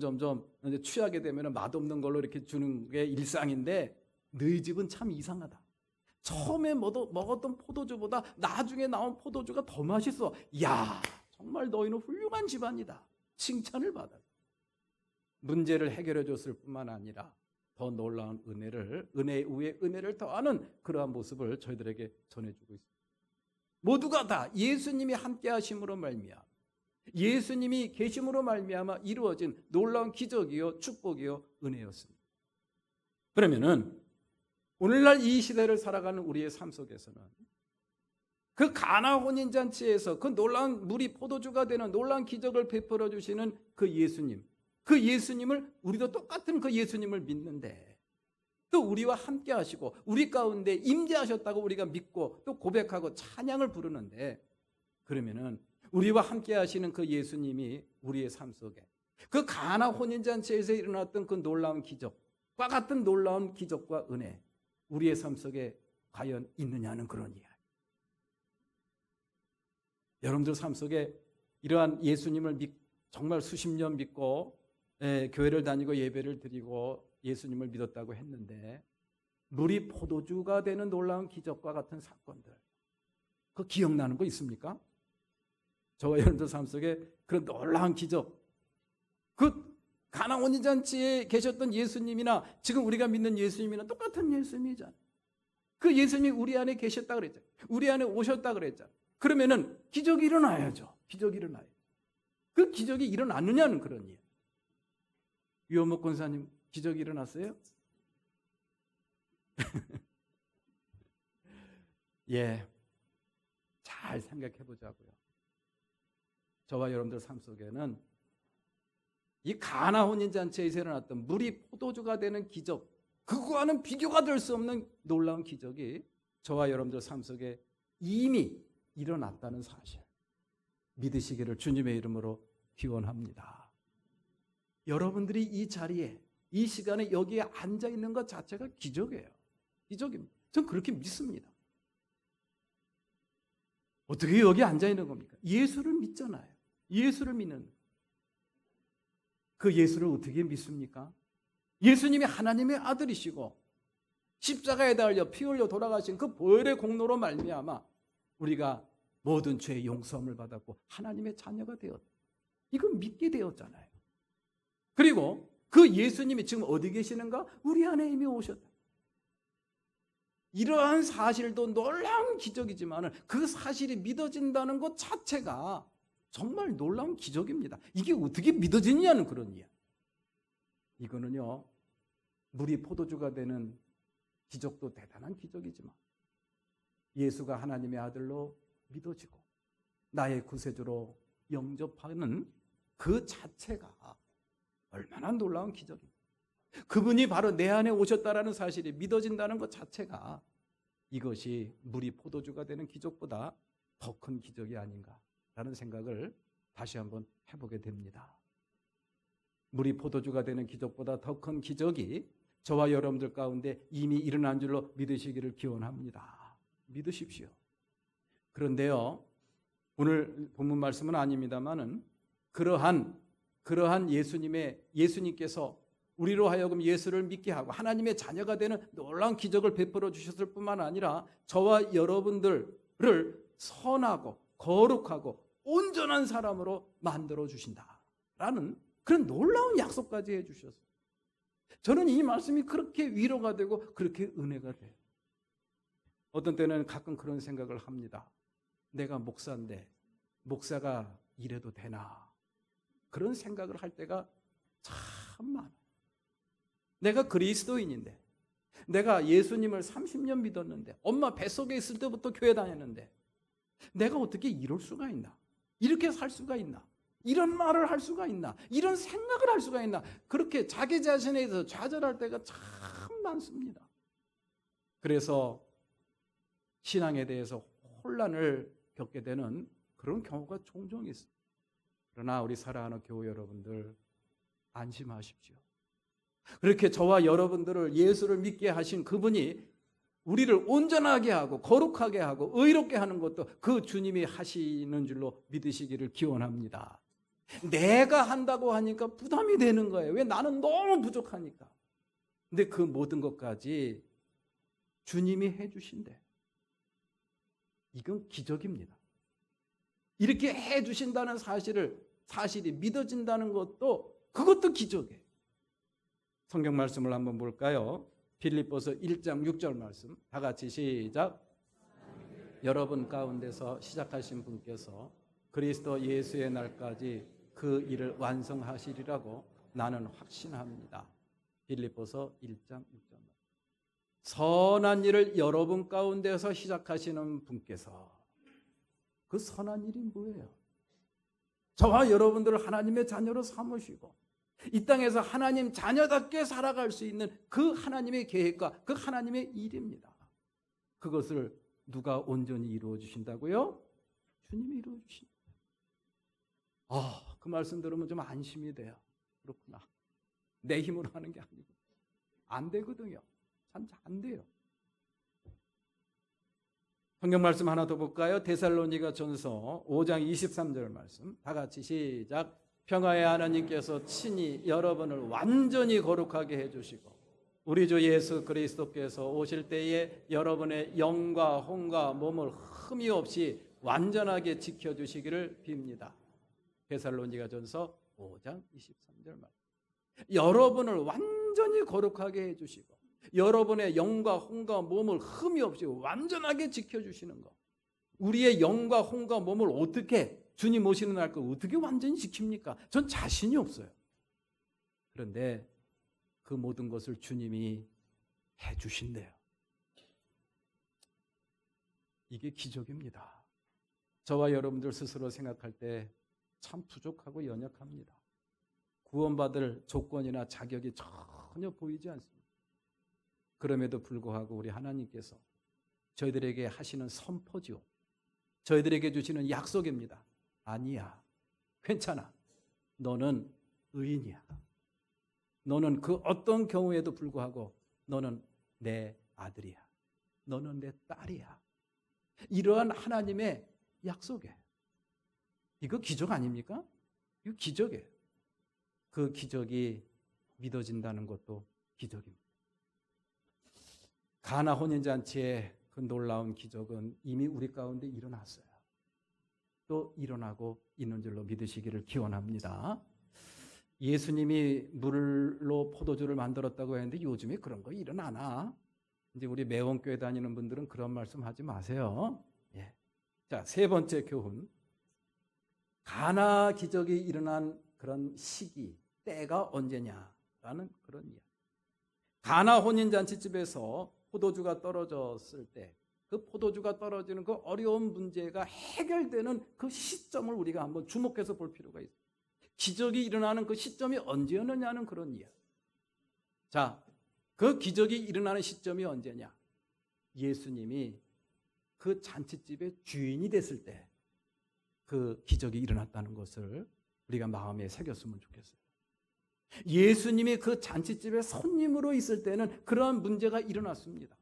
이제 취하게 되면 맛없는 걸로 이렇게 주는 게 일상인데 너희 집은 참 이상하다. 처음에 먹었던 포도주보다 나중에 나온 포도주가 더 맛있어. 야, 정말 너희는 훌륭한 집안이다. 칭찬을 받아. 문제를 해결해 줬을 뿐만 아니라 더 놀라운 은혜 위에 은혜를 더하는 그러한 모습을 저희들에게 전해주고 있습니다. 모두가 다 예수님이 함께 하심으로 말미암아, 예수님이 계심으로 말미암아 이루어진 놀라운 기적이요 축복이요 은혜였습니다. 그러면은 오늘날 이 시대를 살아가는 우리의 삶 속에서는 그 가나 혼인잔치에서 그 놀라운 물이 포도주가 되는 놀라운 기적을 베풀어 주시는 그 예수님을 우리도 똑같은 그 예수님을 믿는데 또 우리와 함께 하시고 우리 가운데 임재하셨다고 우리가 믿고 또 고백하고 찬양을 부르는데, 그러면은 우리와 함께 하시는 그 예수님이 우리의 삶 속에 그 가나 혼인잔치에서 일어났던 그 놀라운 기적과 같은 놀라운 기적과 은혜 우리의 삶 속에 과연 있느냐는 그런 이야기. 여러분들 삶 속에 이러한 예수님을 정말 수십 년 믿고 교회를 다니고 예배를 드리고 예수님을 믿었다고 했는데 물이 포도주가 되는 놀라운 기적과 같은 사건들, 그 기억나는 거 있습니까? 저와 여러분들 삶 속에 그런 놀라운 기적, 그 가나 혼인잔치에 계셨던 예수님이나 지금 우리가 믿는 예수님이나 똑같은 예수님이잖아요. 그 예수님이 우리 안에 계셨다 그랬잖아요. 우리 안에 오셨다 그랬잖아요. 그러면은 기적이 일어나야죠. 기적이 일어나요. 그 기적이 일어났느냐는 그런 이야기. 유원목 권사님, 기적이 일어났어요? 예, 잘 생각해 보자고요. 저와 여러분들 삶 속에는 이 가나 혼인잔치에서 일어났던 물이 포도주가 되는 기적, 그거와는 비교가 될 수 없는 놀라운 기적이 저와 여러분들 삶 속에 이미 일어났다는 사실 믿으시기를 주님의 이름으로 기원합니다. 여러분들이 이 자리에 이 시간에 여기에 앉아 있는 것 자체가 기적이에요. 기적입니다. 전 그렇게 믿습니다. 어떻게 여기 앉아 있는 겁니까? 예수를 믿잖아요. 예수를 믿는 그 예수를 어떻게 믿습니까? 예수님이 하나님의 아들이시고 십자가에 달려 피 흘려 돌아가신 그 보혈의 공로로 말미암아 우리가 모든 죄의 용서함을 받았고 하나님의 자녀가 되었다. 이걸 믿게 되었잖아요. 그리고 그 예수님이 지금 어디 계시는가? 우리 안에 이미 오셨다. 이러한 사실도 놀라운 기적이지만 그 사실이 믿어진다는 것 자체가 정말 놀라운 기적입니다. 이게 어떻게 믿어지느냐는 그런 이야기. 이거는요, 물이 포도주가 되는 기적도 대단한 기적이지만 예수가 하나님의 아들로 믿어지고 나의 구세주로 영접하는 그 자체가 얼마나 놀라운 기적입니다. 그분이 바로 내 안에 오셨다라는 사실이 믿어진다는 것 자체가 이것이 물이 포도주가 되는 기적보다 더 큰 기적이 아닌가라는 생각을 다시 한번 해보게 됩니다. 물이 포도주가 되는 기적보다 더 큰 기적이 저와 여러분들 가운데 이미 일어난 줄로 믿으시기를 기원합니다. 믿으십시오. 그런데요, 오늘 본문 말씀은 아닙니다만은 그러한 예수님께서 우리로 하여금 예수를 믿게 하고 하나님의 자녀가 되는 놀라운 기적을 베풀어 주셨을 뿐만 아니라 저와 여러분들을 선하고 거룩하고 온전한 사람으로 만들어 주신다라는 그런 놀라운 약속까지 해 주셨어요. 저는 이 말씀이 그렇게 위로가 되고 그렇게 은혜가 돼요. 어떤 때는 가끔 그런 생각을 합니다. 내가 목사인데 목사가 이래도 되나? 그런 생각을 할 때가 참 많아요. 내가 그리스도인인데, 내가 예수님을 30년 믿었는데, 엄마 뱃속에 있을 때부터 교회 다녔는데 내가 어떻게 이럴 수가 있나? 이렇게 살 수가 있나? 이런 말을 할 수가 있나? 이런 생각을 할 수가 있나? 그렇게 자기 자신에 대해서 좌절할 때가 참 많습니다. 그래서 신앙에 대해서 혼란을 겪게 되는 그런 경우가 종종 있습니다. 그러나 우리 사랑하는 교우 여러분들, 안심하십시오. 그렇게 저와 여러분들을 예수를 믿게 하신 그분이 우리를 온전하게 하고 거룩하게 하고 의롭게 하는 것도 그 주님이 하시는 줄로 믿으시기를 기원합니다. 내가 한다고 하니까 부담이 되는 거예요. 왜? 나는 너무 부족하니까. 근데 그 모든 것까지 주님이 해주신대. 이건 기적입니다. 이렇게 해주신다는 사실이 믿어진다는 것도 그것도 기적이에요. 성경 말씀을 한번 볼까요? 빌립보서 1장 6절 말씀 다 같이 시작. 여러분 가운데서 시작하신 분께서 그리스도 예수의 날까지 그 일을 완성하시리라고 나는 확신합니다. 빌립보서 1장 6절 말씀. 선한 일을 여러분 가운데서 시작하시는 분께서 그 선한 일이 뭐예요? 저와 여러분들을 하나님의 자녀로 삼으시고 이 땅에서 하나님 자녀답게 살아갈 수 있는 그 하나님의 계획과 그 하나님의 일입니다. 그것을 누가 온전히 이루어 주신다고요? 주님이 이루어 주십니다. 그 말씀 들으면 좀 안심이 돼요. 그렇구나. 내 힘으로 하는 게 아니고 안 되거든요. 참 안 돼요. 성경 말씀 하나 더 볼까요? 데살로니가 전서 5장 23절 말씀 다 같이 시작. 평화의 하나님께서 친히 여러분을 완전히 거룩하게 해주시고 우리 주 예수 그리스도께서 오실 때에 여러분의 영과 혼과 몸을 흠이 없이 완전하게 지켜주시기를 빕니다. 데살로니가 전서 5장 23절 말씀. 여러분을 완전히 거룩하게 해주시고 여러분의 영과 혼과 몸을 흠이 없이 완전하게 지켜주시는 것. 우리의 영과 혼과 몸을 어떻게 주님 오시는 날까 어떻게 완전히 지킵니까? 전 자신이 없어요. 그런데 그 모든 것을 주님이 해주신대요. 이게 기적입니다. 저와 여러분들 스스로 생각할 때 참 부족하고 연약합니다. 구원받을 조건이나 자격이 전혀 보이지 않습니다. 그럼에도 불구하고 우리 하나님께서 저희들에게 하시는 선포지요. 저희들에게 주시는 약속입니다. 아니야. 괜찮아. 너는 의인이야. 너는 그 어떤 경우에도 불구하고 너는 내 아들이야. 너는 내 딸이야. 이러한 하나님의 약속이에요. 이거 기적 아닙니까? 이거 기적이에요. 그 기적이 믿어진다는 것도 기적입니다. 가나 혼인잔치의 그 놀라운 기적은 이미 우리 가운데 일어났어요. 또 일어나고 있는 줄로 믿으시기를 기원합니다. 예수님이 물로 포도주를 만들었다고 했는데 요즘에 그런 거 일어나나? 이제 우리 매원교회 다니는 분들은 그런 말씀 하지 마세요. 예. 자, 세 번째 교훈. 가나 기적이 일어난 그런 시기, 때가 언제냐라는 그런 이야기. 가나 혼인잔치집에서 포도주가 떨어졌을 때 그 포도주가 떨어지는 그 어려운 문제가 해결되는 그 시점을 우리가 한번 주목해서 볼 필요가 있어요. 기적이 일어나는 그 시점이 언제였느냐는 그런 이야기. 자, 그 기적이 일어나는 시점이 언제냐? 예수님이 그 잔치집의 주인이 됐을 때 그 기적이 일어났다는 것을 우리가 마음에 새겼으면 좋겠어요. 예수님이 그 잔치집에 손님으로 있을 때는 그러한 문제가 일어났습니다.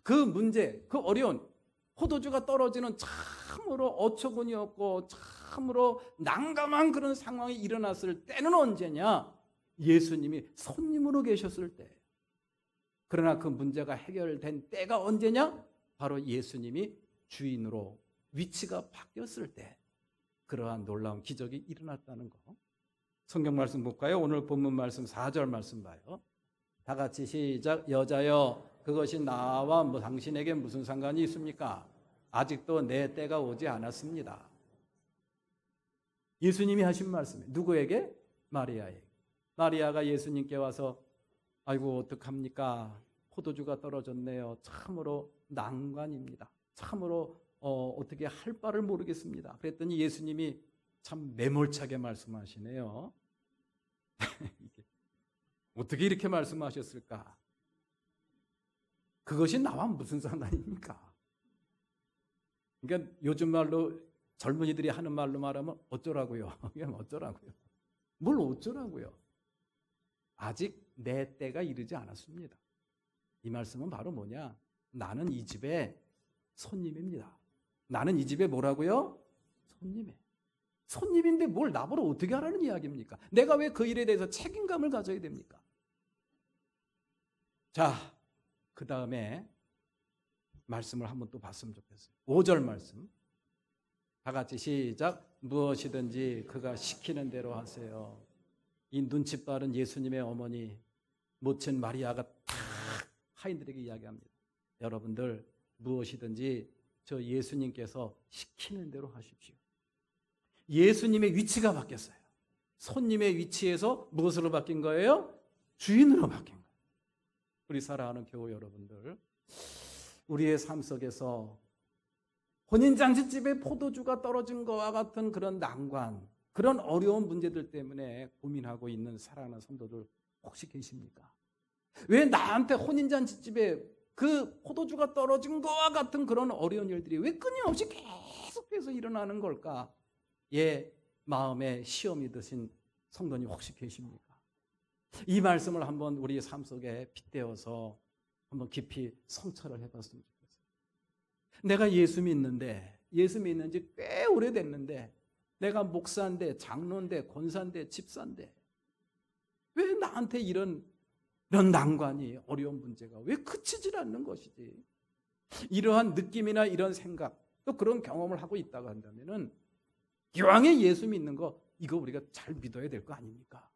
그 문제, 그 어려운 포도주가 떨어지는 참으로 어처구니 없고 참으로 난감한 그런 상황이 일어났을 때는 언제냐? 예수님이 손님으로 계셨을 때. 그러나 그 문제가 해결된 때가 언제냐? 바로 예수님이 주인으로 위치가 바뀌었을 때 그러한 놀라운 기적이 일어났다는 거. 성경 말씀 볼까요? 오늘 본문 말씀 4절 말씀 봐요. 다 같이 시작. 여자여 그것이 나와 당신에게 무슨 상관이 있습니까? 아직도 내 때가 오지 않았습니다. 예수님이 하신 말씀이에요. 누구에게? 마리아에게. 마리아가 예수님께 와서 아이고 어떡합니까? 포도주가 떨어졌네요. 참으로 난관입니다. 참으로 어떻게 할 바를 모르겠습니다. 그랬더니 예수님이 참 매몰차게 말씀하시네요. 어떻게 이렇게 말씀하셨을까? 그것이 나와 무슨 상관입니까? 그러니까 요즘 말로 젊은이들이 하는 말로 말하면 어쩌라고요? 그냥 어쩌라고요? 뭘 어쩌라고요? 아직 내 때가 이르지 않았습니다. 이 말씀은 바로 뭐냐? 나는 이 집의 손님입니다. 나는 이 집에 뭐라고요? 손님인데 뭘 나보러 어떻게 하라는 이야기입니까? 내가 왜 그 일에 대해서 책임감을 가져야 됩니까? 자, 그 다음에 말씀을 한번 또 봤으면 좋겠어요. 5절 말씀. 다 같이 시작. 무엇이든지 그가 시키는 대로 하세요. 이 눈치 빠른 예수님의 어머니 모친 마리아가 탁 하인들에게 이야기합니다. 여러분들 무엇이든지 저 예수님께서 시키는 대로 하십시오. 예수님의 위치가 바뀌었어요. 손님의 위치에서 무엇으로 바뀐 거예요? 주인으로 바뀐 거예요. 우리 사랑하는 교우 여러분들, 우리의 삶 속에서 혼인잔치집에 포도주가 떨어진 것과 같은 그런 난관, 그런 어려운 문제들 때문에 고민하고 있는 사랑하는 성도들 혹시 계십니까? 왜 나한테 혼인잔치집에 그 포도주가 떨어진 것과 같은 그런 어려운 일들이 왜 끊임없이 계속해서 일어나는 걸까? 마음에 시험이 드신 성도님 혹시 계십니까? 이 말씀을 한번 우리의 삶 속에 빗대어서 한번 깊이 성찰을 해봤으면 좋겠어요. 내가 예수 믿는데, 예수 믿는 지 꽤 오래됐는데, 내가 목사인데, 장로인데, 권사인데, 집사인데, 왜 나한테 이런 난관이, 어려운 문제가 왜 그치질 않는 것이지? 이러한 느낌이나 이런 생각, 또 그런 경험을 하고 있다고 한다면은 기왕에 예수 믿는 거, 이거 우리가 잘 믿어야 될 거 아닙니까?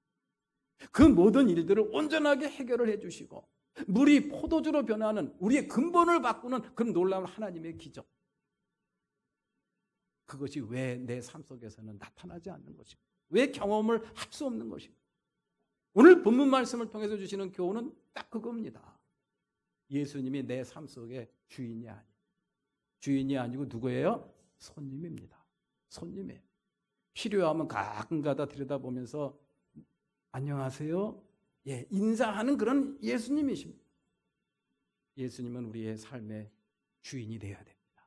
그 모든 일들을 온전하게 해결을 해주시고 물이 포도주로 변하는 우리의 근본을 바꾸는 그런 놀라운 하나님의 기적, 그것이 왜 내 삶 속에서는 나타나지 않는 것입니까? 왜 경험을 할 수 없는 것입니까? 오늘 본문 말씀을 통해서 주시는 교훈은 딱 그겁니다. 예수님이 내 삶 속의 주인이 아니고 누구예요? 손님입니다. 손님이에요. 필요하면 가끔가다 들여다보면서 안녕하세요, 인사하는 그런 예수님이십니다. 예수님은 우리의 삶의 주인이 되어야 됩니다.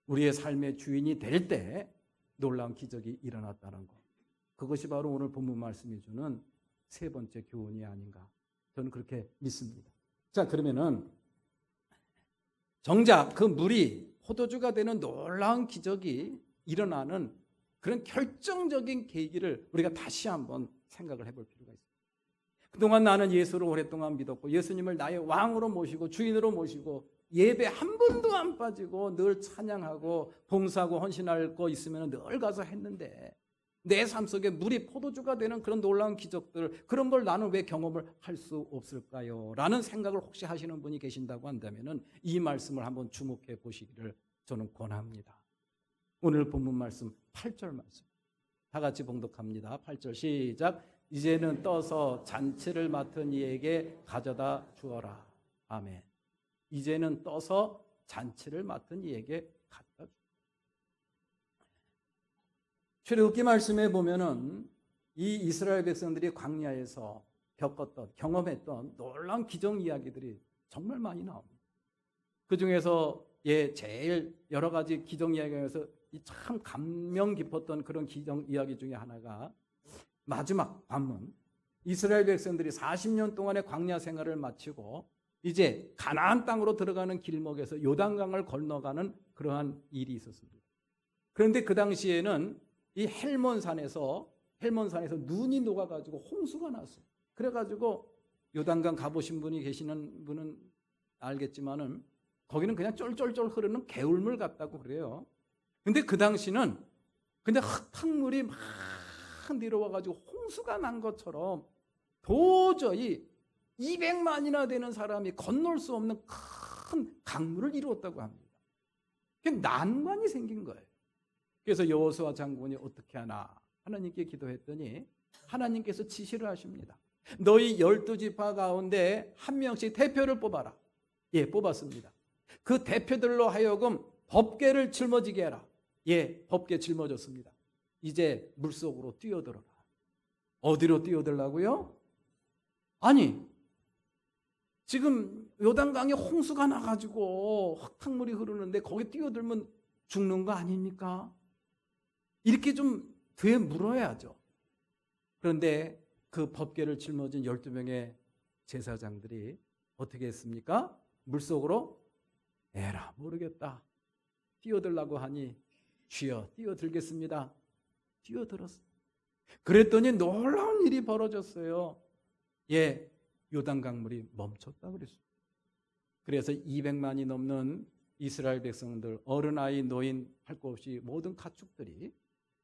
우리의 삶의 주인이 될 때 놀라운 기적이 일어났다는 것, 그것이 바로 오늘 본문 말씀이 주는 세 번째 교훈이 아닌가, 저는 그렇게 믿습니다. 자, 그러면은 정작 그 물이 포도주가 되는 놀라운 기적이 일어나는 그런 결정적인 계기를 우리가 다시 한번 생각을 해볼 필요가 있습니다. 그동안 나는 예수를 오랫동안 믿었고 예수님을 나의 왕으로 모시고 주인으로 모시고 예배 한 번도 안 빠지고 늘 찬양하고 봉사하고 헌신할 거 있으면 늘 가서 했는데 내 삶 속에 물이 포도주가 되는 그런 놀라운 기적들, 그런 걸 나는 왜 경험을 할 수 없을까요? 라는 생각을 혹시 하시는 분이 계신다고 한다면 이 말씀을 한번 주목해 보시기를 저는 권합니다. 오늘 본문 말씀 8절 말씀 다 같이 봉독합니다. 8절 시작. 이제는 떠서 잔치를 맡은 이에게 가져다 주어라. 아멘. 이제는 떠서 잔치를 맡은 이에게 갖다 주. 출애굽기 말씀에 보면은 이 이스라엘 백성들이 광야에서 겪었던, 경험했던 놀라운 기적 이야기들이 정말 많이 나옵니다. 그 중에서 제일 여러 가지 기적 이야기에서 참 감명 깊었던 그런 기적 이야기 중에 하나가 마지막 관문, 이스라엘 백성들이 40년 동안의 광야 생활을 마치고 이제 가나안 땅으로 들어가는 길목에서 요단강을 건너가는 그러한 일이 있었습니다. 그런데 그 당시에는 이 헬몬산에서 눈이 녹아가지고 홍수가 났어요. 그래가지고 요단강 가보신 분이 계시는 분은 알겠지만은 거기는 그냥 쫄쫄쫄 흐르는 개울물 같다고 그래요. 근데 그 당시는 흙탕물이 막 내려와가지고 홍수가 난 것처럼 도저히 200만이나 되는 사람이 건널 수 없는 큰 강물을 이루었다고 합니다. 난관이 생긴 거예요. 그래서 여호수아 장군이 어떻게 하나 하나님께 기도했더니 하나님께서 지시를 하십니다. 너희 12지파 가운데 한 명씩 대표를 뽑아라. 뽑았습니다. 그 대표들로 하여금 법궤를 짊어지게 해라. 법궤 짊어졌습니다. 이제 물속으로 뛰어들어라. 어디로 뛰어들라고요? 아니, 지금 요단강에 홍수가 나가지고 흙탕물이 흐르는데 거기 뛰어들면 죽는 거 아닙니까? 이렇게 좀 되물어야죠. 그런데 그 법궤를 짊어진 12명의 제사장들이 어떻게 했습니까? 물속으로 에라 모르겠다. 뛰어들라고 하니 주여 뛰어들겠습니다. 뛰어들었어. 그랬더니 놀라운 일이 벌어졌어요. 예, 요단강물이 멈췄다 그랬어요. 그래서 200만이 넘는 이스라엘 백성들, 어른아이 노인 할 것 없이 모든 가축들이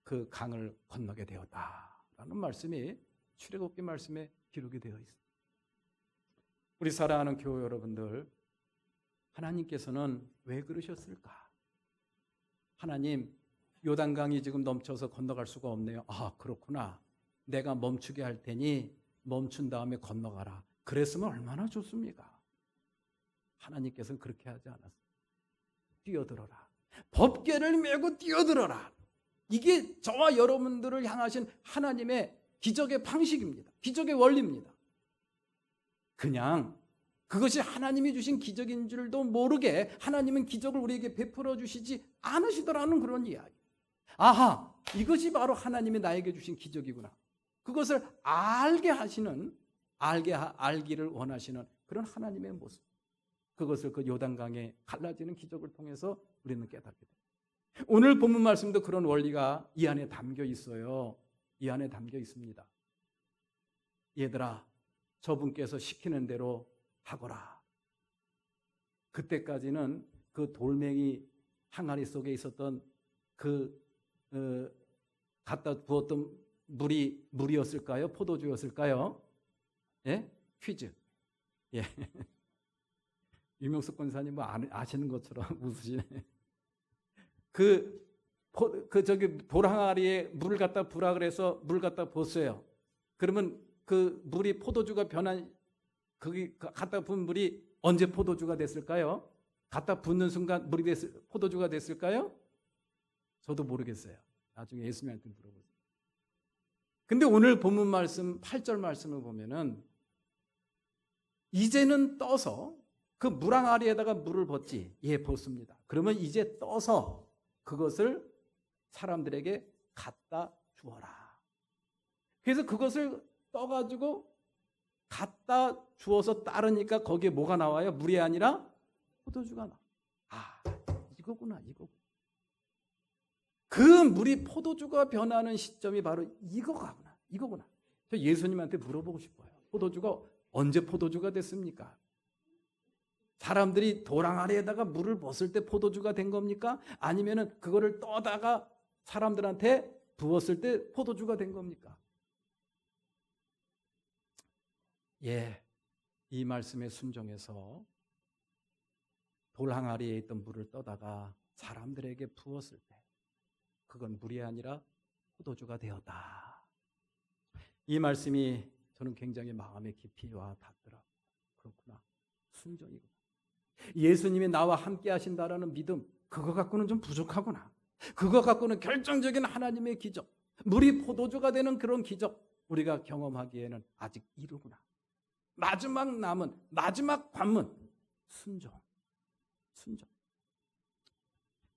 그 강을 건너게 되었다라는 말씀이 출애굽기 말씀에 기록이 되어 있습니다. 우리 사랑하는 교회 여러분들, 하나님께서는 왜 그러셨을까? 하나님, 요단강이 지금 넘쳐서 건너갈 수가 없네요. 아, 그렇구나. 내가 멈추게 할 테니 멈춘 다음에 건너가라. 그랬으면 얼마나 좋습니까? 하나님께서는 그렇게 하지 않았어요. 뛰어들어라. 법궤를 메고 뛰어들어라. 이게 저와 여러분들을 향하신 하나님의 기적의 방식입니다. 기적의 원리입니다. 그냥 그것이 하나님이 주신 기적인 줄도 모르게 하나님은 기적을 우리에게 베풀어 주시지 않으시더라는 그런 이야기. 아하, 이것이 바로 하나님이 나에게 주신 기적이구나. 그것을 알게 하시는, 알기를 원하시는 그런 하나님의 모습. 그것을 그 요단강에 갈라지는 기적을 통해서 우리는 깨닫게 됩니다. 오늘 본문 말씀도 그런 원리가 이 안에 담겨 있어요. 이 안에 담겨 있습니다. 얘들아, 저분께서 시키는 대로 하거라. 그때까지는 그 돌멩이 항아리 속에 있었던 갖다 부었던 물이었을까요? 포도주였을까요? 예? 퀴즈. 예. 유명석 권사님 뭐 아시는 것처럼 웃으시네. 저기 돌항아리에 물을 갖다 부라 그래서 물 갖다 부었어요. 그러면 그 물이 포도주가 변한, 거기 갖다 부은 물이 언제 포도주가 됐을까요? 갖다 붓는 순간 포도주가 됐을까요? 저도 모르겠어요. 나중에 예수님한테 물어보세요. 근데 오늘 본문 말씀 8절 말씀을 보면은 이제는 떠서 그 물항아리에다가 물을 붓지. 예, 붓습니다. 그러면 이제 떠서 그것을 사람들에게 갖다 주어라. 그래서 그것을 떠가지고 갖다 주어서 따르니까 거기에 뭐가 나와요? 물이 아니라 포도주가 나와. 아, 이거구나. 그 물이 포도주가 변하는 시점이 바로 이거구나. 저 예수님한테 물어보고 싶어요. 포도주가 언제 포도주가 됐습니까? 사람들이 돌항아리에다가 물을 붓을 때 포도주가 된 겁니까? 아니면은 그거를 떠다가 사람들한테 부었을 때 포도주가 된 겁니까? 예, 이 말씀에 순종해서 돌항아리에 있던 물을 떠다가 사람들에게 부었을 때 그건 물이 아니라 포도주가 되었다. 이 말씀이 저는 굉장히 마음에 깊이 와 닿더라고요. 그렇구나. 순종이구나. 예수님이 나와 함께 하신다라는 믿음, 그거 갖고는 좀 부족하구나. 그거 갖고는 결정적인 하나님의 기적, 물이 포도주가 되는 그런 기적 우리가 경험하기에는 아직 이르구나. 마지막 남은 마지막 관문, 순종.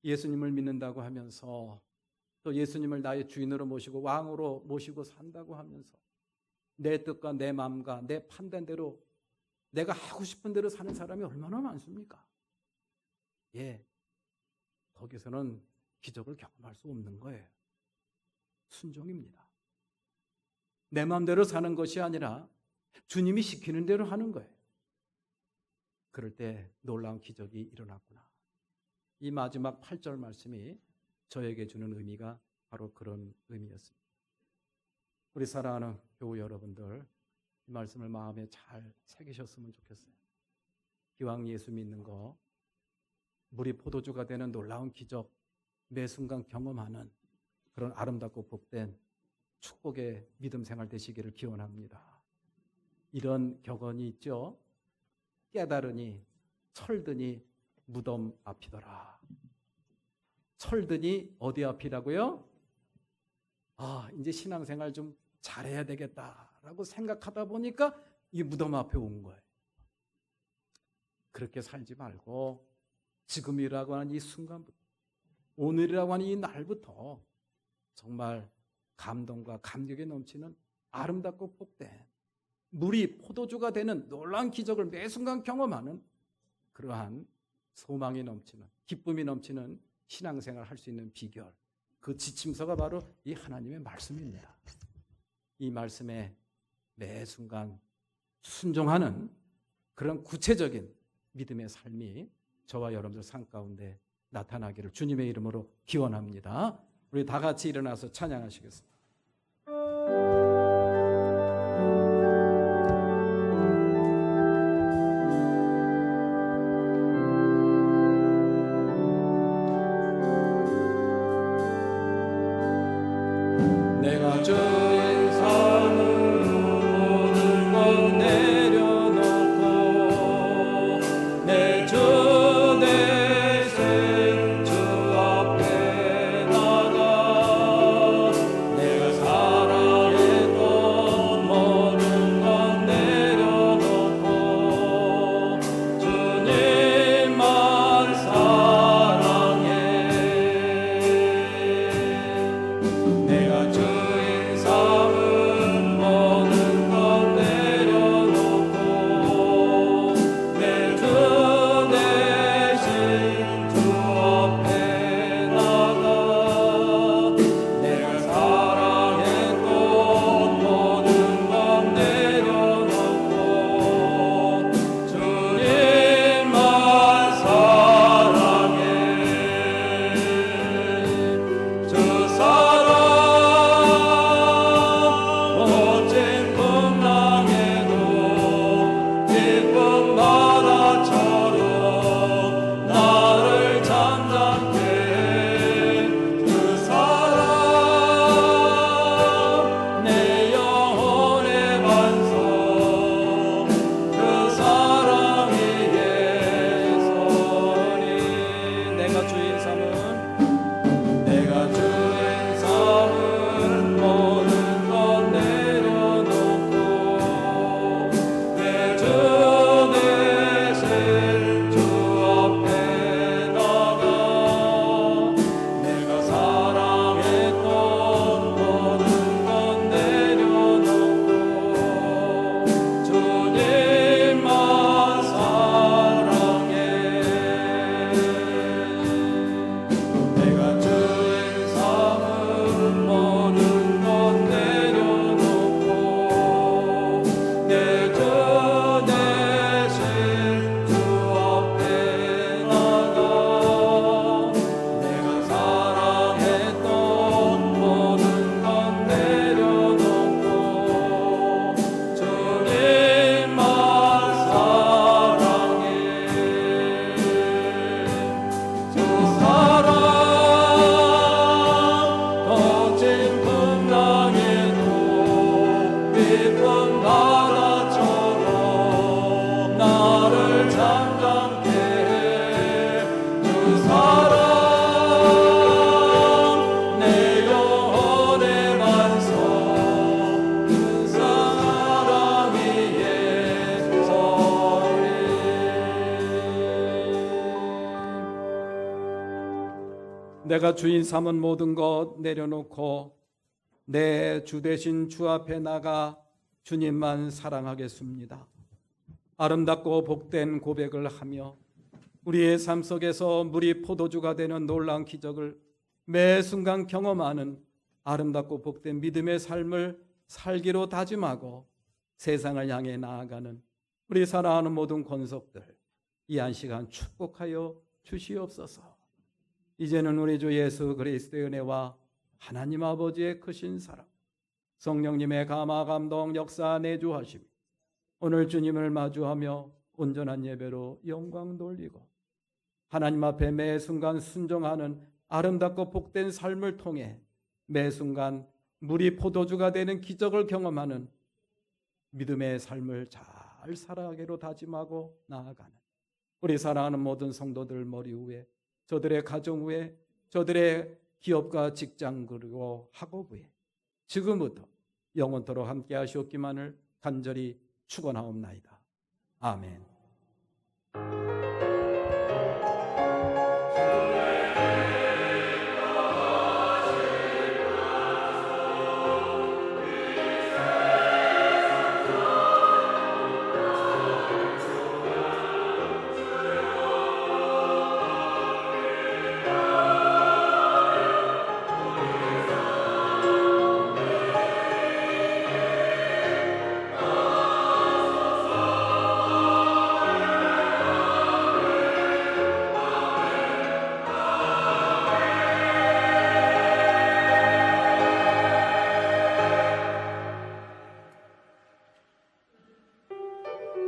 예수님을 믿는다고 하면서 또 예수님을 나의 주인으로 모시고 왕으로 모시고 산다고 하면서 내 뜻과 내 마음과 내 판단대로 내가 하고 싶은 대로 사는 사람이 얼마나 많습니까? 예, 거기서는 기적을 경험할 수 없는 거예요. 순종입니다. 내 마음대로 사는 것이 아니라 주님이 시키는 대로 하는 거예요. 그럴 때 놀라운 기적이 일어났구나. 이 마지막 8절 말씀이 저에게 주는 의미가 바로 그런 의미였습니다. 우리 사랑하는 교우 여러분들, 이 말씀을 마음에 잘 새기셨으면 좋겠어요. 기왕 예수 믿는 거, 물이 포도주가 되는 놀라운 기적 매 순간 경험하는 그런 아름답고 복된 축복의 믿음 생활 되시기를 기원합니다. 이런 격언이 있죠. 깨달으니 철드니 무덤 앞이더라. 철드니 어디 앞이라고요? 아, 이제 신앙생활 좀 잘해야 되겠다라고 생각하다 보니까 이 무덤 앞에 온 거예요. 그렇게 살지 말고 지금이라고 하는 이 순간부터, 오늘이라고 하는 이 날부터 정말 감동과 감격에 넘치는 아름답고 복된 물이 포도주가 되는 놀라운 기적을 매 순간 경험하는 그러한 소망이 넘치는, 기쁨이 넘치는 신앙생활을 할 수 있는 비결, 그 지침서가 바로 이 하나님의 말씀입니다. 이 말씀에 매 순간 순종하는 그런 구체적인 믿음의 삶이 저와 여러분들 삶 가운데 나타나기를 주님의 이름으로 기원합니다. 우리 다 같이 일어나서 찬양하시겠습니다. 내가 주인 삶을 모든 것 내려놓고 내 주 대신 주 앞에 나가 내가 사랑했던 모든 것 내려놓고 주님만 사랑해. 내가 주인 삶은 모든 것 내려놓고 내 주 대신 주 앞에 나가 내가 사랑했던 모든 것 내려놓고 주님만 사랑해. 주 사랑 멋진 풍랑에도 기쁜 바다처럼 나를 잠잠케 해. 그 사랑 내 영혼의 반석 그 사랑이 예수니. 내가 주의 삶은 모든 것 내려놓고 내 주 대신 주 앞에 나가 내가 사랑했던 모든 것 내려놓고 주님만 사랑해. 내가 주인 삶은 모든 것 내려놓고 내 주 대신 주 앞에 나가 내가 사랑했던 모든 것 내려놓고 주님만 사랑해. 주 사랑 거친 풍랑에도 깊은 바다처럼 나를 잠잠케 해. 주 사랑 내 영혼의 반석 그 사랑이 예수니. 내가 주인 삼은 모든 것 내려놓고 내 주 대신 주 앞에 나가 주님만 사랑하겠습니다. 아름답고 복된 고백을 하며 우리의 삶 속에서 물이 포도주가 되는 놀라운 기적을 매 순간 경험하는 아름답고 복된 믿음의 삶을 살기로 다짐하고 세상을 향해 나아가는 우리 사랑하는 모든 권속들 이 한 시간 축복하여 주시옵소서. 이제는 우리 주 예수 그리스도의 은혜와 하나님 아버지의 크신 사랑, 성령님의 감화 감동 역사 내주하심, 오늘 주님을 마주하며 온전한 예배로 영광 돌리고 하나님 앞에 매 순간 순종하는 아름답고 복된 삶을 통해 매 순간 물이 포도주가 되는 기적을 경험하는 믿음의 삶을 잘 살아가기로 다짐하고 나아가는 우리 사랑하는 모든 성도들 머리 위에, 저들의 가정 위에, 저들의 기업과 직장 그리고 학업 위에 지금부터 영원토록 함께 하시옵기만을 간절히 축원하옵나이다. 아멘.